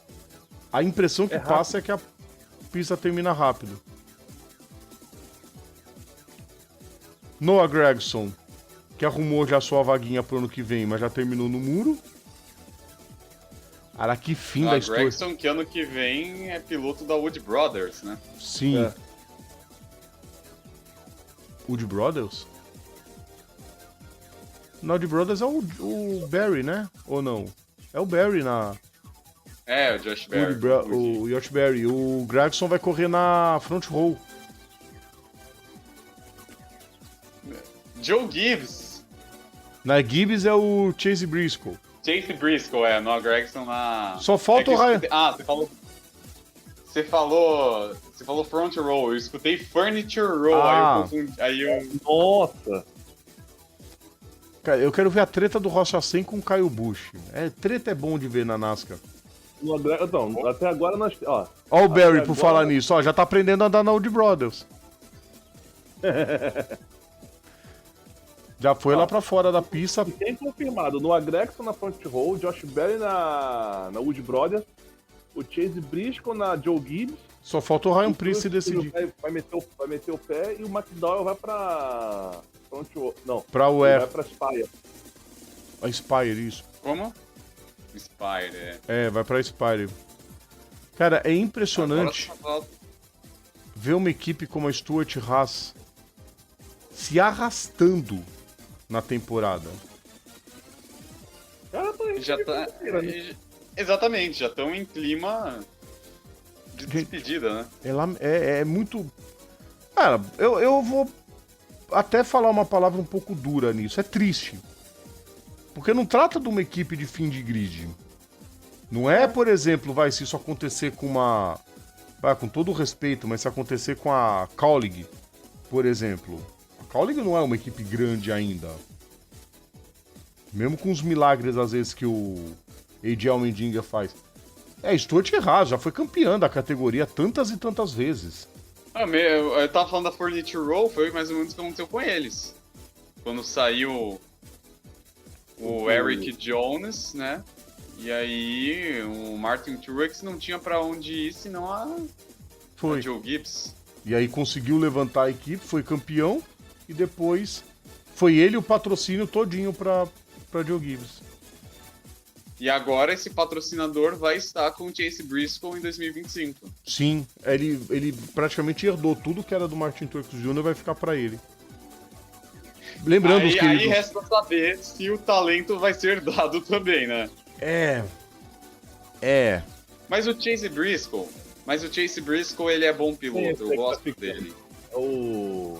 a impressão que passa é que a pista termina rápido. Noah Gragson, que arrumou já sua vaguinha pro ano que vem, mas já terminou no muro. Cara, que fim da história. Gregson, que ano que vem é piloto da Wood Brothers, né? Sim. É. Wood Brothers? No, Wood Brothers é o Barry, né? Ou não? É o Barry na... É, o Josh Berry. O Josh Berry. O Gragson vai correr na front row. Joe Gibbs. Na Gibbs é o Chase Briscoe. Chase Briscoe, no Gregson na... Só falta o Ryan... Você falou front row, eu escutei furniture row, aí eu... Nossa! Cara, eu quero ver a treta do Rocha 100 com o Kyle Busch. Treta é bom de ver na NASCAR. Então, até agora nós... Ó o Barry, por falar nisso, já tá aprendendo a andar na Wood Brothers. Já foi lá pra fora da pista. Tem confirmado, no Gregson na front row, Josh Berry na Wood Brothers, o Chase Briscoe na Joe Gibbs. Só falta o Ryan Preece decidir. Vai meter o pé e o McDowell vai pra front row. Não, pra o vai pra Spire. A Spire, isso. Como? Spire, vai pra Spire. Cara, é impressionante ver uma equipe como a Stuart Haas se arrastando na temporada. Exatamente, já estão em clima de despedida, né? Ela é muito... Cara, eu vou até falar uma palavra um pouco dura nisso. É triste. Porque não trata de uma equipe de fim de grid. Não é, por exemplo, se isso acontecer com uma... com todo o respeito, mas se acontecer com a Kaulig, por exemplo. A Kaulig não é uma equipe grande ainda. Mesmo com os milagres, às vezes, que o AJ Allmendinger faz. Stuart Haas já foi campeã da categoria tantas e tantas vezes. Eu tava falando da Furniture Row, foi mais ou menos o que aconteceu com eles. Quando saiu o Eric Jones, né? E aí o Martin Truex não tinha pra onde ir, senão a Joe Gibbs. E aí conseguiu levantar a equipe, foi campeão, e depois foi ele o patrocínio todinho pra Joe Gibbs. E agora esse patrocinador vai estar com o Chase Briscoe em 2025. Sim, ele praticamente herdou tudo que era do Martin Truex Jr. vai ficar pra ele. Lembrando os Aí queridos... resta saber se o talento vai ser dado também, né? Mas o Chase Briscoe, ele é bom piloto, eu gosto dele. É o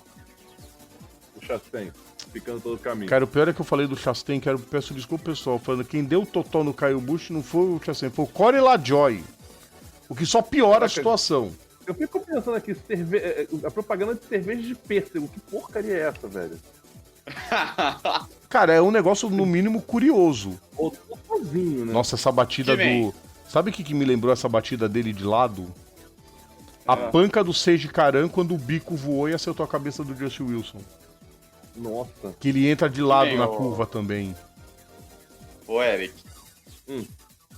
Chastain, ficando todo o caminho. Cara, o pior é que eu falei do Chastain, peço desculpa pessoal, falando quem deu o totó no Kyle Busch não foi o Chastain, foi o Corey LaJoie. O que só piora a situação. Eu fico pensando aqui, a propaganda de cerveja de pêssego, que porcaria é essa, velho? Cara, é um negócio no mínimo curioso. Ou sozinho, né? Nossa, essa batida do... Sabe o que me lembrou essa batida dele de lado? A panca do Seiji Karan quando o bico voou e acertou a cabeça do Justin Wilson. Nossa. Que ele entra de lado nem na o- curva também. Ô, Eric, Hum.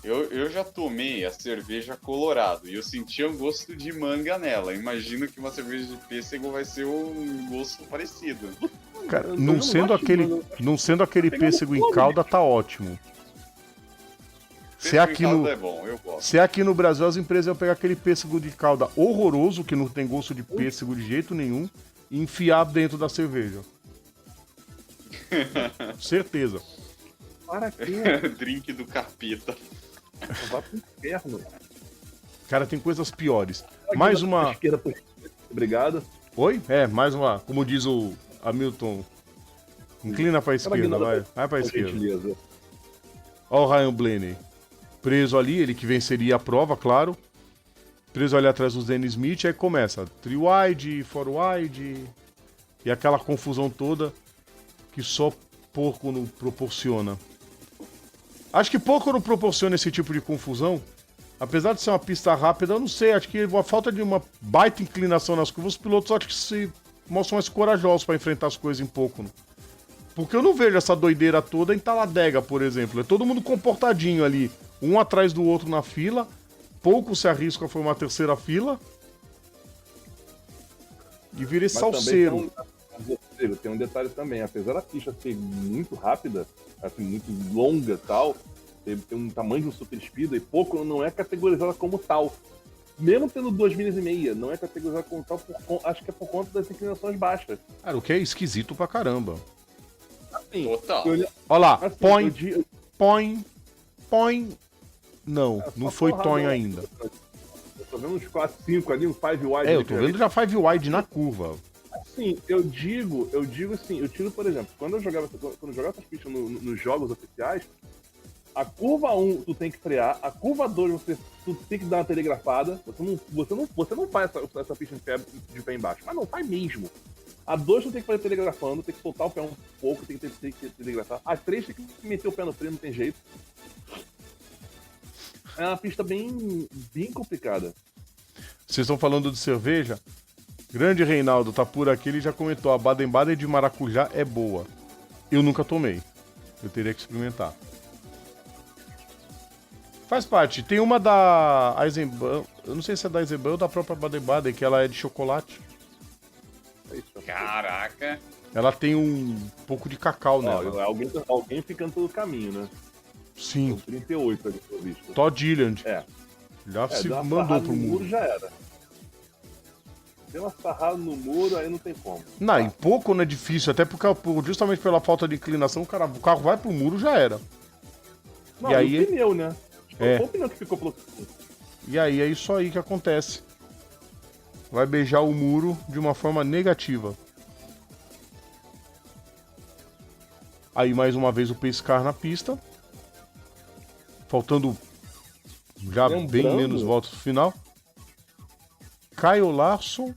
eu já tomei a cerveja Colorado e eu senti um gosto de manga nela. Imagino que uma cerveja de pêssego vai ser um gosto parecido. Cara, Eu não não sendo gosto de manga, não sendo aquele Pegando pêssego em fogo, calda, tá ótimo. Se é, Pêssego em aqui calda no, é bom, eu gosto. se é aqui no Brasil, as empresas iam pegar aquele pêssego de calda horroroso, que não tem gosto de pêssego de jeito nenhum, e enfiar dentro da cerveja. Certeza. Para quê? Drink do capeta. Vai pro inferno. Cara, tem coisas piores. Mais uma... Esquerda por esquerda. Obrigado. Oi? Mais uma. Como diz o Hamilton, inclina pra esquerda, vai pra Com esquerda. gentileza. Ó o Ryan Blaney. Preso ali, ele que venceria a prova, claro. Preso ali atrás do Danny Smith, aí começa 3-wide, 4-wide, e aquela confusão toda que só porco não proporciona. Acho que porco não proporciona esse tipo de confusão. Apesar de ser uma pista rápida, eu não sei, acho que a falta de uma baita inclinação nas curvas, os pilotos acho que se mostram mais corajosos pra enfrentar as coisas em pouco. Né? Porque eu não vejo essa doideira toda em Talladega, por exemplo. É todo mundo comportadinho ali, um atrás do outro na fila, poucos se arriscam a formar a terceira fila e vira esse Mas salseiro. tem um detalhe também, apesar da pista ser muito rápida, assim, muito longa e tal, tem um tamanho de um super speed e pouco não é categorizada como tal. Mesmo tendo 2 milhas e meia, não é categorizada como tal, acho que é por conta das inclinações baixas. Cara, o que é esquisito pra caramba. Assim, Total. Olha lá, assim, põe. Não, É, não só foi porrada, Toin né? ainda. eu tô vendo uns 4, 5 ali, um 5 wide. Eu tô vendo já 5 wide na curva. Assim, eu digo assim, eu tiro, por exemplo, quando eu jogava essas pistas nos jogos oficiais, a curva 1 tu tem que frear, a curva 2 tu tem que dar uma telegrafada, você não faz essa pista de pé embaixo, mas não faz mesmo. A 2 tu tem que fazer telegrafando, tem que soltar o pé um pouco, tem que telegrafar. A 3 tem que meter o pé no freio, não tem jeito. É uma pista bem complicada. Vocês estão falando de cerveja? Grande Reinaldo tá por aqui, ele já comentou, a Baden-Baden de maracujá é boa. Eu nunca tomei. Eu teria que experimentar. Faz parte. Tem uma da Eisenbahn, eu não sei se é da Eisenbahn ou da própria Baden-Baden, que ela é de chocolate. É isso. Caraca. Ela tem um pouco de cacau nela. Ó, alguém ficando pelo caminho, né? Sim, 38 ali, pelo visto. Todd Gilliand. É. Já se deu uma mandou sarrada pro no muro. já era. Deu uma sarrada no muro, aí não tem como. Não, em pouco não é difícil, até porque justamente pela falta de inclinação, o carro vai pro muro já era. Não, E aí- o pneu, né? É. Foi o pneu que ficou pelo caminho. E aí é isso aí que acontece. Vai beijar o muro de uma forma negativa. Aí mais uma vez o pace car na pista. Faltando já bem Lembrando- menos voltas no final. Kyle Larson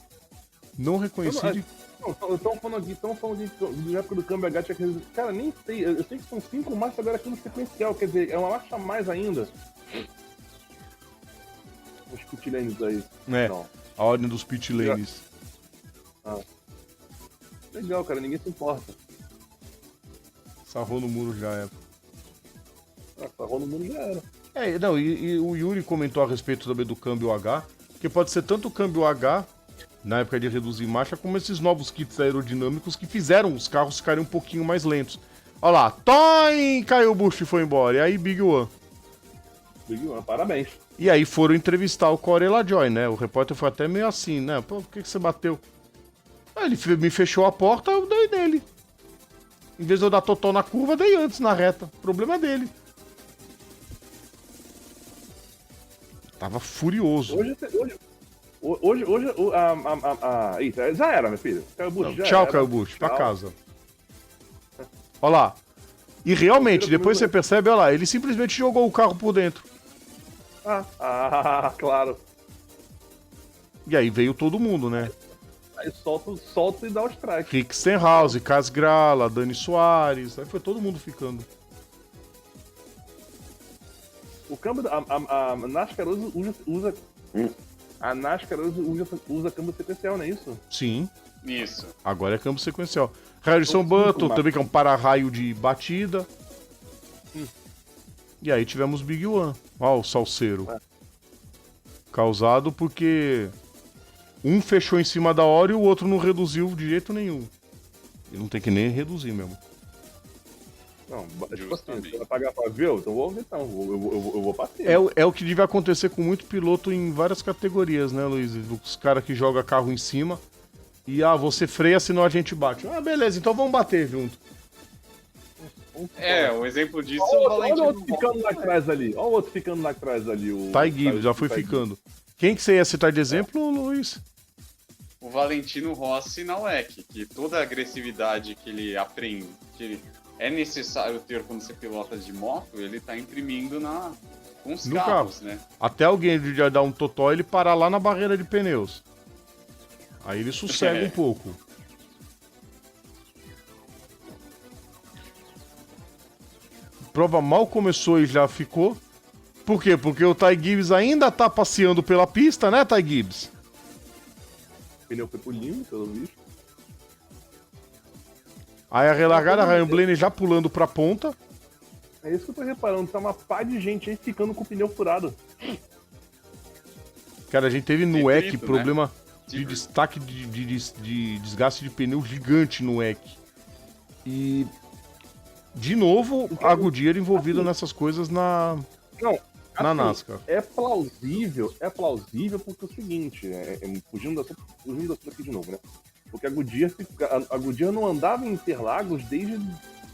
não reconhecido. Estão falando de época do câmbio H, cara, nem sei, eu sei que são 5 marchas agora aqui no sequencial, quer dizer, é uma marcha a mais ainda. Os pit-lanes aí. É, Não. a ordem dos pit lanes. Legal, cara, ninguém se importa. Sarrou no muro já é. Sarrou no mundo já era. Não, e o Yuri comentou a respeito também do câmbio H, que pode ser tanto o câmbio H, na época de reduzir marcha, como esses novos kits aerodinâmicos que fizeram os carros ficarem um pouquinho mais lentos. Olha lá, Toin! Caiu o Bush e foi embora. E aí, Big One. Big One, parabéns. E aí foram entrevistar o Corey LaJoie, né? O repórter foi até meio assim, né? Pô, por que você bateu? Aí ele me fechou a porta, eu dei nele. Em vez de eu dar totó na curva, dei antes na reta. O problema é dele. Tava furioso. Eita, já era, meu filho. Caio Bush, já Tchau, era. Caio Bush. Pra Tchau. casa. Olha lá. E realmente, depois você percebe, olha lá, ele simplesmente jogou o carro por dentro. Claro. E aí veio todo mundo, né? Aí solta e dá o strike. Rick Stenhouse, Casgrala, Dani Soares. Aí foi todo mundo ficando. O câmbio. A NASCAR usa. A NASCAR usa câmbio sequencial, não é isso? Sim. Isso. Agora é campo sequencial. Harrison Button, também que é um para-raio de batida. E aí tivemos Big One. Ó, o salseiro. Causado porque um fechou em cima da hora e o outro não reduziu de jeito nenhum. E não tem que nem reduzir mesmo. Não, tipo assim, você vai pagar pra ver? Então vou ver, então. Eu vou pra cima. É o que deve acontecer com muito piloto em várias categorias, né, Luiz? Os caras que jogam carro em cima e, você freia, senão a gente bate. Beleza, então vamos bater junto. O exemplo disso Olha é o o Valentino outro ficando lá atrás ali. Olha o outro ficando lá atrás ali. O Ty Gibbs, já foi ficando. Quem que você ia citar de exemplo, Luiz? O Valentino Rossi na WEC, que toda a agressividade que ele aprende, que é necessário ter quando você pilota de moto, ele tá imprimindo com os No carros, né? Até alguém já dar um totó, ele parar lá na barreira de pneus. Aí ele sossega um pouco. Prova mal começou e já ficou. Por quê? Porque o Ty Gibbs ainda tá passeando pela pista, né, Ty Gibbs? O pneu foi pulinho, pelo visto. Aí a relargada, a Ryan Blaney já pulando pra ponta. É isso que eu tô reparando, tá uma pá de gente aí ficando com o pneu furado. Cara, a gente teve no EC Grito, problema né? de destaque de desgaste de pneu gigante no EC. E, de novo, a Goodyear envolvida nessas coisas na NASCAR. É plausível porque é o seguinte, fugindo da assunto aqui de novo, né? Porque a Goodyear não andava em Interlagos desde,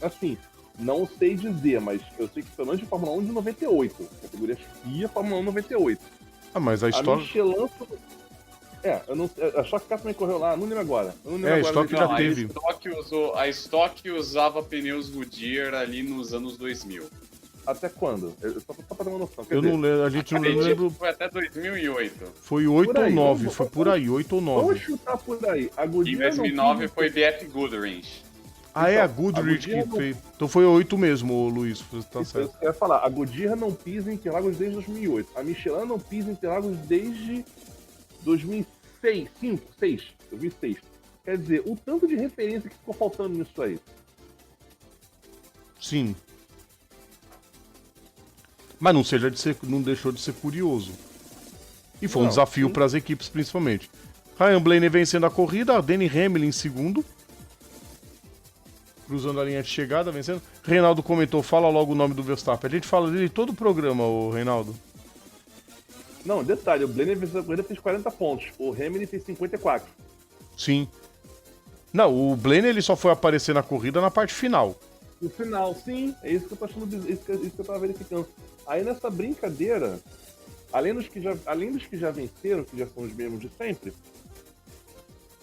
assim, não sei dizer, mas eu sei que pelo menos de Fórmula 1 de 98, categoria FIA Fórmula 1 98. Mas a história... A Michelin... eu não sei, a Stock Car também correu lá, não lembro agora. A Stock já teve. A Stock usava pneus Goodyear ali nos anos 2000. Até quando? Só pra ter uma noção. Eu não lembro, a gente não lembra. Foi até 2008. Foi 8 ou 9, foi por aí, 8 ou 9. Vamos chutar por aí. A Em Goodyear 2009 foi BF Goodrich. A Goodrich que fez. Então foi 8 mesmo, Luiz, você tá certo. Eu ia falar, a Goodyear não pisa em Interlagos desde 2008. A Michelin não pisa em Interlagos desde 2006. Quer dizer, o tanto de referência que ficou faltando nisso aí. Sim. Mas não deixou de ser curioso. E foi um desafio para as equipes, principalmente. Ryan Blaney vencendo a corrida, Denny Hamlin em segundo. Cruzando a linha de chegada, vencendo. Reinaldo comentou, fala logo o nome do Verstappen. A gente fala dele todo o programa, o Reinaldo. Não, detalhe, o Blaney venceu a corrida, fez 40 pontos. O Hamilton fez 54. Sim. Não, o Blaney ele só foi aparecer na corrida na parte final. No final, sim, é isso que eu tô achando, isso que eu tava verificando. Aí nessa brincadeira, além dos que já venceram, que já são os mesmos de sempre,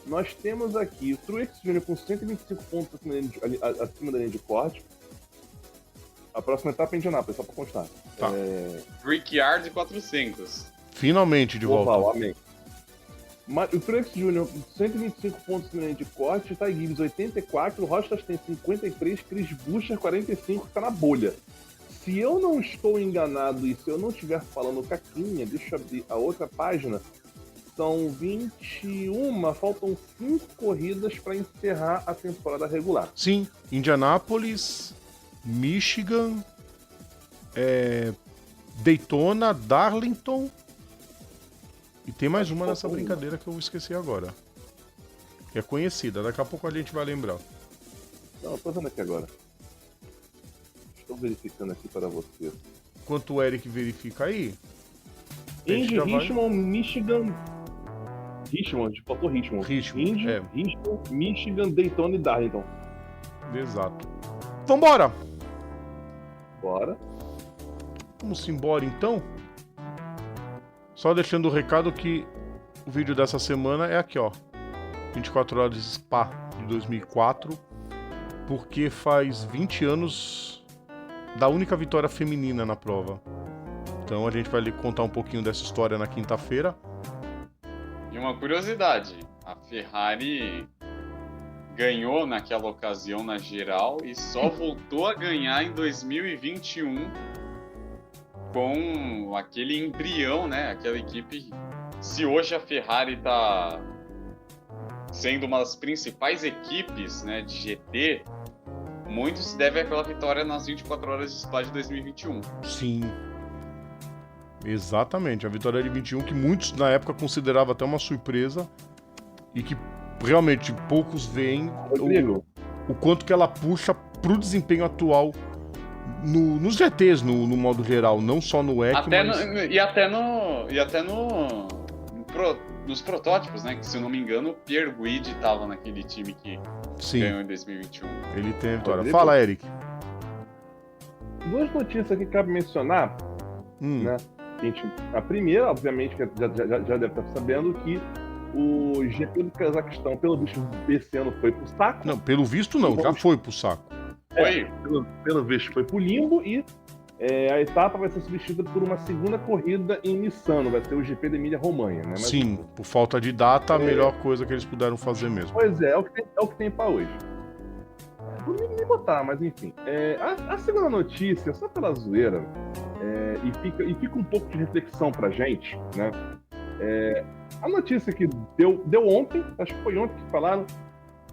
nós temos aqui o Truex Jr. com 125 pontos acima da linha de corte. A próxima etapa é em Indianápolis, só pra constar. Tá. Brickyard 400. Finalmente de volta. Oval, amém. O Truex Jr. 125 pontos acima da linha de corte, Ty Gibbs 84, o Rostas tem 53, Chris Buescher 45, tá na bolha. Se eu não estou enganado e se eu não estiver falando caquinha, deixa eu abrir a outra página. São 21, faltam 5 corridas para encerrar a temporada regular. Sim, Indianápolis, Michigan, Daytona, Darlington. E tem mais uma nessa brincadeira que eu esqueci agora. Que é conhecida, daqui a pouco a gente vai lembrar. Não, eu tô vendo aqui agora. Estou verificando aqui para você. Enquanto o Eric verifica aí... Indy, Richmond, Michigan... Richmond, faltou Richmond. Richmond, Indy, Richmond, Michigan, Daytona e Darlington. Exato. Vambora! Bora. Vamos embora então. Só deixando o recado que o vídeo dessa semana é aqui, ó. 24 horas de Spa de 2004. Porque faz 20 anos da única vitória feminina na prova. Então a gente vai lhe contar um pouquinho dessa história na quinta-feira. E uma curiosidade, a Ferrari ganhou naquela ocasião na geral e só voltou a ganhar em 2021 com aquele embrião, né? Aquela equipe. Se hoje a Ferrari está sendo uma das principais equipes, né, de GT, muito se deve àquela vitória nas 24 horas de Spa de 2021. Sim. Exatamente, a vitória de 21 que muitos na época consideravam até uma surpresa e que realmente poucos veem o quanto que ela puxa pro desempenho atual nos GTs, no modo geral, não só no WEC, nos protótipos, né? Que se eu não me engano, o Pierre Guidi estava naquele time que ganhou em 2021. Ele tem a vitória. Fala, Eric. Duas notícias que cabe mencionar, né? A primeira, obviamente, que já deve estar sabendo que o GP do Cazaquistão, pelo visto, esse ano foi pro saco. Não, pelo visto não, já foi pro saco. Pelo visto foi pro limbo e a etapa vai ser substituída por uma segunda corrida em Missano, vai ser o GP da Emília-Romanha, né? Mas, sim, por falta de data, a melhor coisa que eles puderam fazer mesmo. Pois é, é o que tem pra hoje. Vou me botar, mas enfim. A segunda notícia, só pela zoeira, e fica um pouco de reflexão pra gente, né? A notícia que deu ontem, acho que foi ontem que falaram,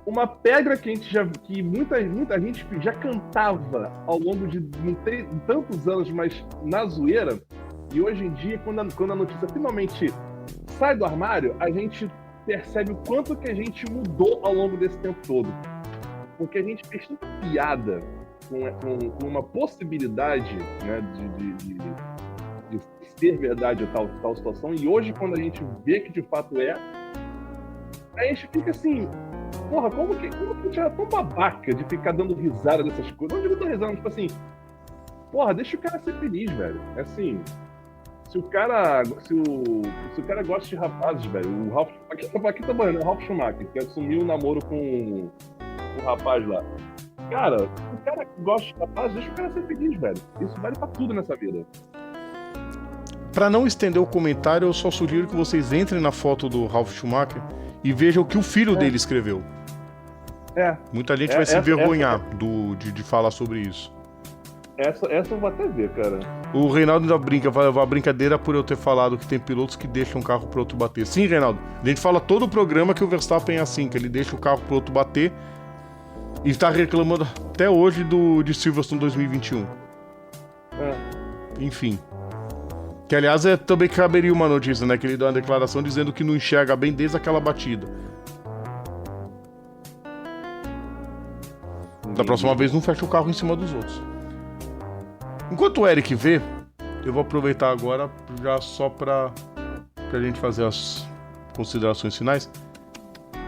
uma pedra que muita gente já cantava ao longo de tantos anos, mas na zoeira, e hoje em dia, quando a notícia finalmente sai do armário, a gente percebe o quanto que a gente mudou ao longo desse tempo todo. Porque a gente fez tanta piada com uma possibilidade, né, de ser verdade tal situação, e hoje, quando a gente vê que de fato a gente fica assim, porra, como que a gente era tão babaca de ficar dando risada dessas coisas? Não digo dando risada, tipo assim, porra, deixa o cara ser feliz, velho. É assim, se o cara gosta de rapazes, velho, o Ralf, aqui tá morrendo, o Ralf Schumacher, que assumiu o namoro com o rapaz lá. Cara, o cara que gosta de rapazes, deixa o cara ser feliz, velho. Isso vale pra tudo nessa vida. Pra não estender o comentário, eu só sugiro que vocês entrem na foto do Ralf Schumacher e vejam o que o filho dele escreveu. Muita gente vai se envergonhar de falar sobre isso. Essa eu vou até ver, cara. O Reinaldo ainda brinca, vai levar a brincadeira por eu ter falado que tem pilotos que deixam o carro pro outro bater. Sim, Reinaldo, a gente fala todo o programa que o Verstappen é assim, que ele deixa o carro pro outro bater e tá reclamando até hoje de Silverstone 2021. Enfim. Que, aliás, também caberia uma notícia, né? Que ele deu uma declaração dizendo que não enxerga bem desde aquela batida. Da próxima vez não fecha o carro em cima dos outros. Enquanto o Eric vê, eu vou aproveitar agora já só pra gente fazer as considerações finais.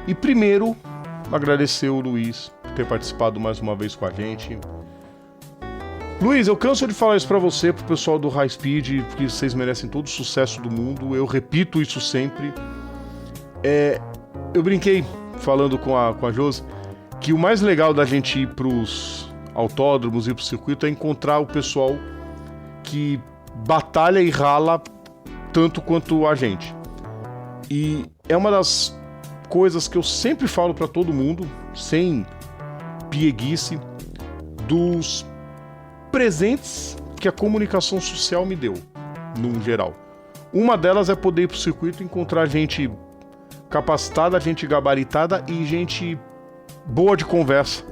E primeiro, agradecer o Luiz por ter participado mais uma vez com a gente. Luiz, eu canso de falar isso pra você, pro pessoal do High Speed, porque vocês merecem todo o sucesso do mundo. Eu repito isso sempre. Eu brinquei falando com a Josi que o mais legal da gente ir pros autódromos, ir pro circuito, é encontrar o pessoal que batalha e rala tanto quanto a gente. E é uma das coisas que eu sempre falo pra todo mundo, sem pieguice, dos presentes que a comunicação social me deu, no geral. Uma delas é poder ir pro circuito e encontrar gente capacitada, gente gabaritada e gente boa de conversa,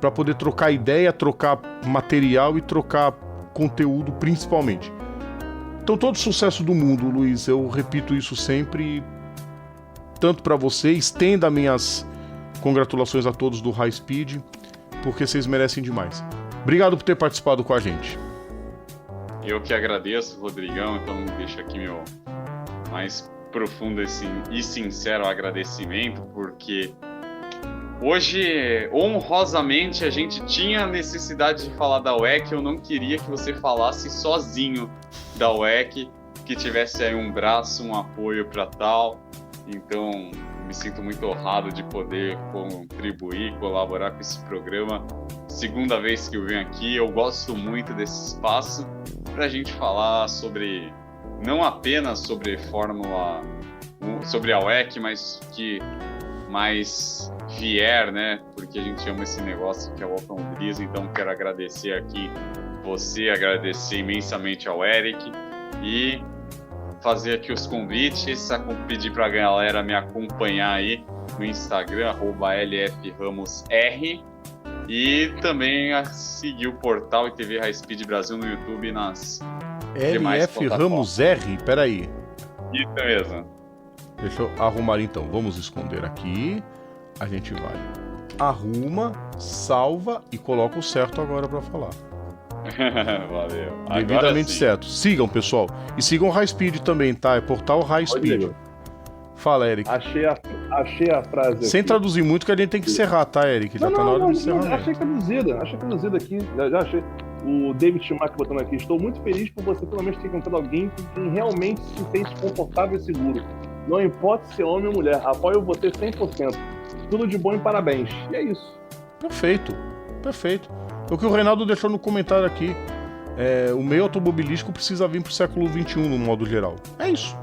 para poder trocar ideia, trocar material e trocar conteúdo principalmente. Então todo sucesso do mundo, Luiz, eu repito isso sempre, tanto para você, estenda minhas congratulações a todos do High Speed, porque vocês merecem demais. Obrigado por ter participado com a gente. Eu que agradeço, Rodrigão, então deixo aqui meu mais profundo e sincero agradecimento, porque Hoje, honrosamente, a gente tinha necessidade de falar da UEC. Eu não queria que você falasse sozinho da UEC, que tivesse aí um braço, um apoio para tal. Então, me sinto muito honrado de poder contribuir, colaborar com esse programa. Segunda vez que eu venho aqui, eu gosto muito desse espaço para a gente falar sobre, não apenas sobre Fórmula 1, sobre a UEC, mas que mais vier, né? Porque a gente ama esse negócio que é o automobilismo. Então, quero agradecer aqui você, agradecer imensamente ao Eric e fazer aqui os convites, pedir para a galera me acompanhar aí no Instagram, @lframosr, e também a seguir o portal e TV High Speed Brasil no YouTube e nas demais LF Ramos R, peraí. Isso mesmo. Deixa eu arrumar então, vamos esconder aqui, a gente vai, arruma, salva e coloca o certo agora para falar. Valeu. Devidamente certo. Sigam, pessoal. E sigam o High Speed também, tá? É portal High Speed. Fala, Eric. Achei a frase Sem aqui. traduzir muito, que a gente tem que encerrar, tá, Eric? Já tá na hora do encerramento. Achei traduzida aqui. Já achei. O David Schumacher botando aqui. Estou muito feliz por você pelo menos ter encontrado alguém com quem realmente se sente confortável e seguro. Não importa se é homem ou mulher. Apoio você 100%. Tudo de bom e parabéns. E é isso. Perfeito. O que o Reinaldo deixou no comentário aqui. O meio automobilístico precisa vir pro século XXI, no modo geral. É isso.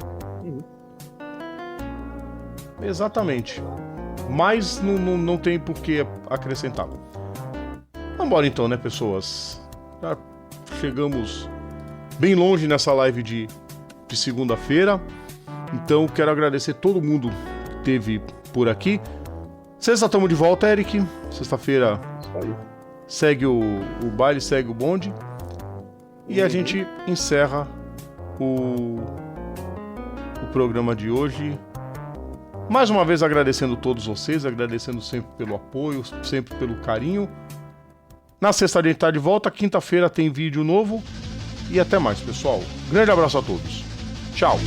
Exatamente. Mas não tem por que acrescentar. Vambora então, né, pessoas? Já chegamos bem longe nessa live de segunda-feira. Então quero agradecer todo mundo que esteve por aqui. Sexta estamos de volta, Eric. Sexta-feira segue o baile, segue o bonde. E a gente encerra o programa de hoje. Mais uma vez agradecendo todos vocês, agradecendo sempre pelo apoio, sempre pelo carinho. Na sexta a gente tá de volta, quinta-feira tem vídeo novo. E até mais, pessoal. Grande abraço a todos. Tchau.